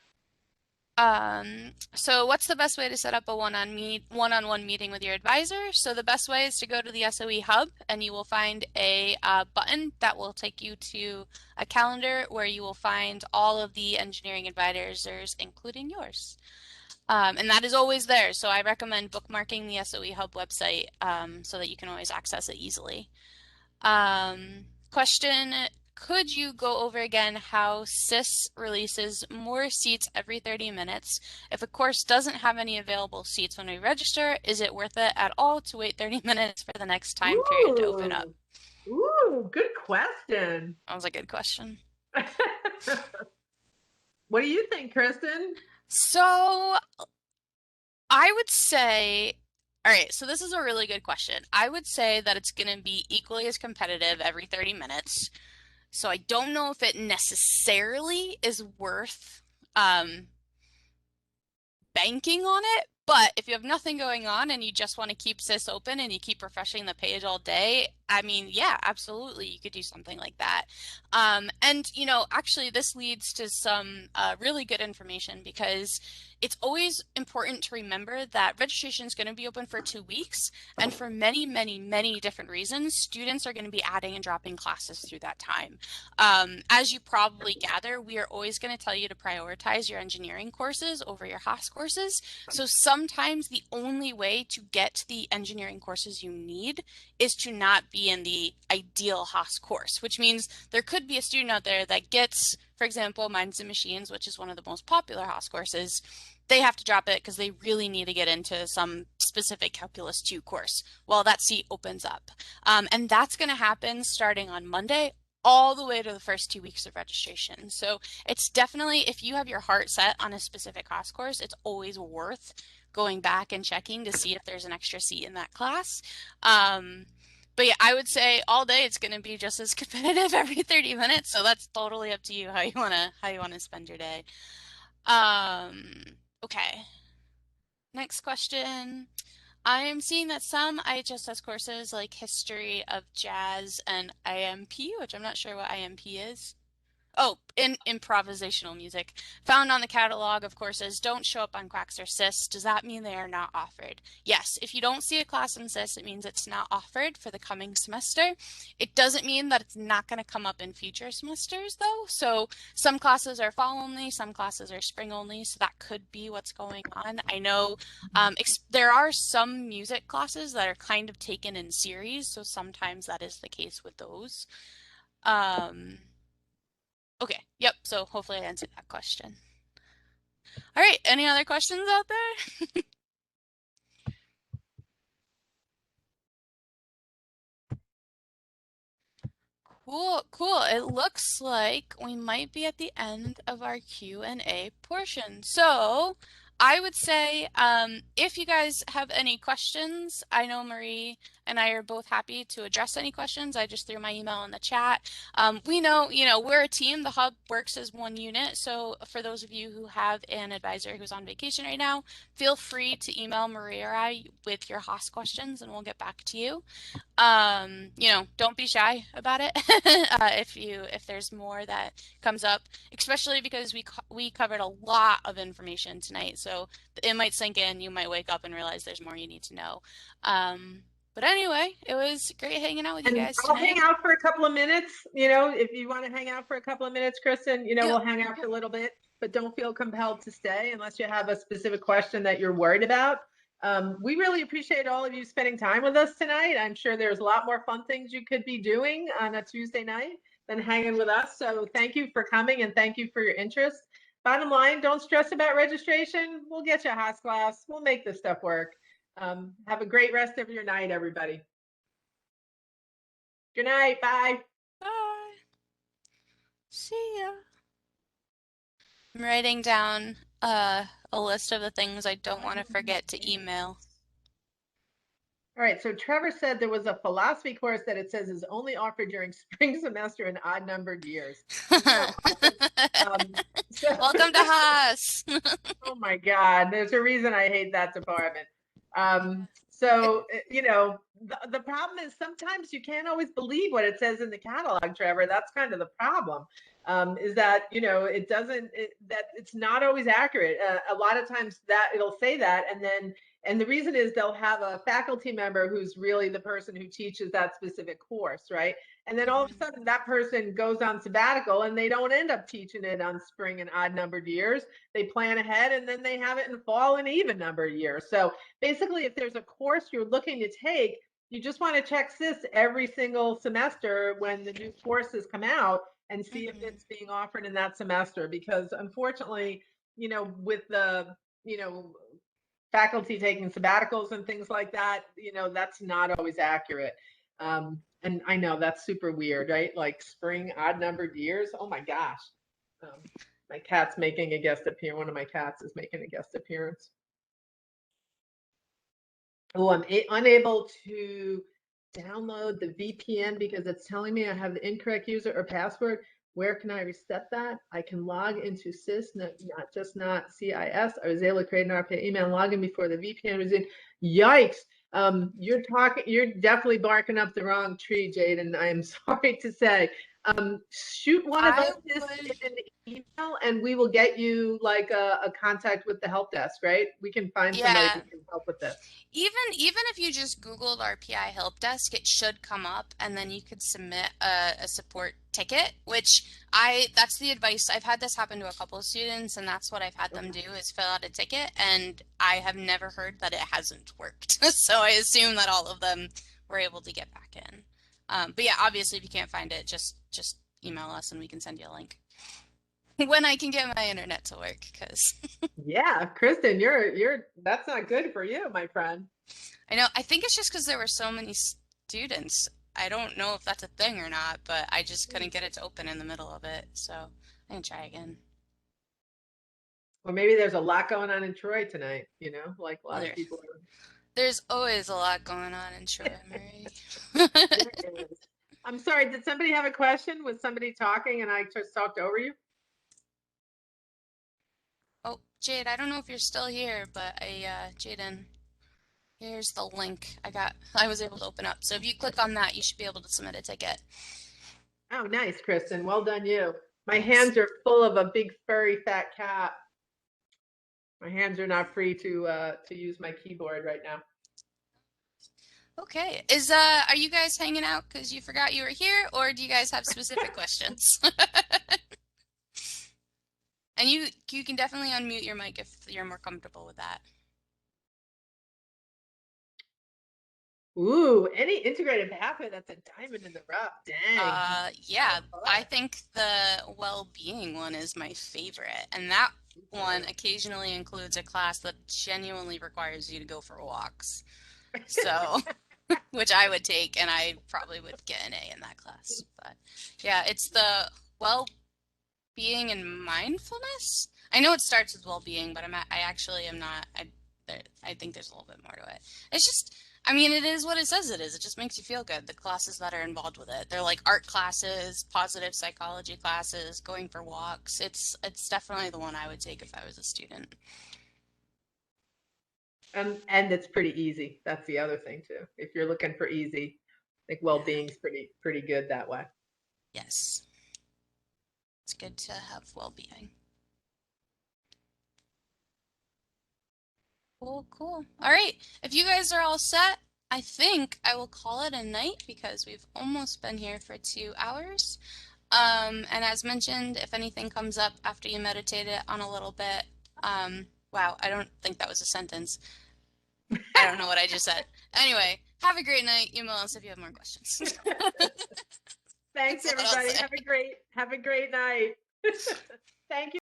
So what's the best way to set up a one-on-one meeting with your advisor? So the best way is to go to the SOE Hub, and you will find a button that will take you to a calendar where you will find all of the engineering advisors, including yours. And that is always there. So I recommend bookmarking the SOE Hub website so that you can always access it easily. Question, could you go over again how SIS releases more seats every 30 minutes? If a course doesn't have any available seats when we register, is it worth it at all to wait 30 minutes for the next time period to open up? Ooh, good question. That was a good question. What do you think, Kristen? So I would say, all right, so this is a really good question. I would say that it's going to be equally as competitive every 30 minutes. So I don't know if it necessarily is worth banking on it, but if you have nothing going on and you just want to keep SIS open and you keep refreshing the page all day, I mean, yeah, absolutely, you could do something like that. And, actually this leads to some really good information, because it's always important to remember that registration is going to be open for 2 weeks, and for many, many, many different reasons, students are going to be adding and dropping classes through that time. As you probably gather, we are always going to tell you to prioritize your engineering courses over your HASS courses. So sometimes the only way to get the engineering courses you need is to not be in the ideal HASS course, which means there could be a student out there that gets, for example, Minds and Machines, which is one of the most popular HASS courses. They have to drop it because they really need to get into some specific Calculus 2 course. Well, that seat opens up. And that's going to happen starting on Monday all the way to the first 2 weeks of registration. So it's definitely, if you have your heart set on a specific HASS course, it's always worth going back and checking to see if there's an extra seat in that class. But yeah, I would say all day it's going to be just as competitive every 30 minutes. So that's totally up to you how you want to spend your day. Okay. Next question. I am seeing that some IHSS courses like History of Jazz and IMP, which I'm not sure what IMP is. Oh, in improvisational music, found on the catalog of courses don't show up on Quacks or SIS. Does that mean they are not offered? Yes, if you don't see a class in SIS, it means it's not offered for the coming semester. It doesn't mean that it's not going to come up in future semesters, though. So some classes are fall only, some classes are spring only, so that could be what's going on. I know there are some music classes that are kind of taken in series, so sometimes that is the case with those. Okay, yep, so hopefully I answered that question. All right, any other questions out there? Cool, cool. It looks like we might be at the end of our Q&A portion. So I would say if you guys have any questions, I know Marie and I are both happy to address any questions. I just threw my email in the chat. We know, we're a team. The hub works as one unit. So for those of you who have an advisor who's on vacation right now, feel free to email Marie or I with your HASS questions and we'll get back to you. Don't be shy about it if there's more that comes up, especially because we covered a lot of information tonight, so it might sink in. You might wake up and realize there's more you need to know. But anyway, it was great hanging out with you And guys I'll tonight. hang out for a couple of minutes. If you want to hang out for a couple of minutes, Kristen, Yeah. we'll hang out for a little bit, but don't feel compelled to stay unless you have a specific question that you're worried about. We really appreciate all of you spending time with us tonight. I'm sure there's a lot more fun things you could be doing on a Tuesday night than hanging with us. So thank you for coming and thank you for your interest. Bottom line, don't stress about registration. We'll get you a HASS class. We'll make this stuff work. Have a great rest of your night, everybody. Good night. Bye. Bye. See ya. I'm writing down a list of the things I don't want to forget to email. All right, so Trevor said there was a philosophy course that it says is only offered during spring semester in odd numbered years. Welcome to Haas. Oh my God, there's a reason I hate that department. The problem is sometimes you can't always believe what it says in the catalog, Trevor. That's kind of the problem. Is that that it's not always accurate. A lot of times that it'll say that, and the reason is they'll have a faculty member who's really the person who teaches that specific course, right? And then all of a sudden that person goes on sabbatical and they don't end up teaching it on spring and odd numbered years. They plan ahead and then they have it in fall and even numbered years. So basically, if there's a course you're looking to take, you just want to check SIS every single semester when the new courses come out and see if it's being offered in that semester. Because unfortunately, with the, faculty taking sabbaticals and things like that, that's not always accurate. And I know that's super weird, right? Like spring odd numbered years. Oh my gosh. My cat's making a guest appearance. One of my cats is making a guest appearance. Oh, I'm unable to download the VPN because it's telling me I have the incorrect user or password. Where can I reset that? I can log into SIS, not CIS. I was able to create an RPA email and login before the VPN was in. Yikes. You're definitely barking up the wrong tree, Jaden. I am sorry to say. Shoot one of us this in an email and we will get you like a contact with the help desk, right? We can find somebody who can help with this. Even if you just Googled RPI help desk, it should come up and then you could submit a support ticket, which that's the advice. I've had this happen to a couple of students and that's what I've had them do is fill out a ticket, and I have never heard that it hasn't worked. So I assume that all of them were able to get back in. But yeah, obviously if you can't find it, just email us and we can send you a link when I can get my internet to work, because yeah, Kristen, you're that's not good for you, my friend. I know. I think it's just because there were so many students. I don't know if that's a thing or not, but I just couldn't get it to open in the middle of it, so I can try again. Or maybe there's a lot going on in Troy tonight, like a lot of people. There's always a lot going on in Troy, Marie. I'm sorry, did somebody have a question? Was somebody talking and I just talked over you? Oh, Jade, I don't know if you're still here, but Jaden, here's the link I was able to open up. So if you click on that, you should be able to submit a ticket. Oh, nice, Kristen. Well done, you. My hands are full of a big furry fat cat. My hands are not free to use my keyboard right now. Okay. Are you guys hanging out because you forgot you were here, or do you guys have specific questions? And you can definitely unmute your mic if you're more comfortable with that. Ooh, any integrated pathway that's a diamond in the rough. Dang. Yeah, So I far. think the well-being one is my favorite, and that one occasionally includes a class that genuinely requires you to go for walks. So, which I would take, and I probably would get an A in that class. But yeah, it's the well-being and mindfulness. I know it starts with well-being, but I actually am not. I think there's a little bit more to it. It's just, I mean, it is what it says it is. It just makes you feel good. The classes that are involved with it, they're like art classes, positive psychology classes, going for walks. It's definitely the one I would take if I was a student. And it's pretty easy. That's the other thing too. If you're looking for easy, I think well-being's pretty good that way. Yes, it's good to have well-being. Cool, cool. All right, if you guys are all set, I think I will call it a night because we've almost been here for 2 hours. And as mentioned, if anything comes up after you meditate it on a little bit, wow, I don't think that was a sentence. I don't know what I just said. Anyway, have a great night. Email us if you have more questions. Thanks That's all I'll everybody. say. Have a great night. Thank you.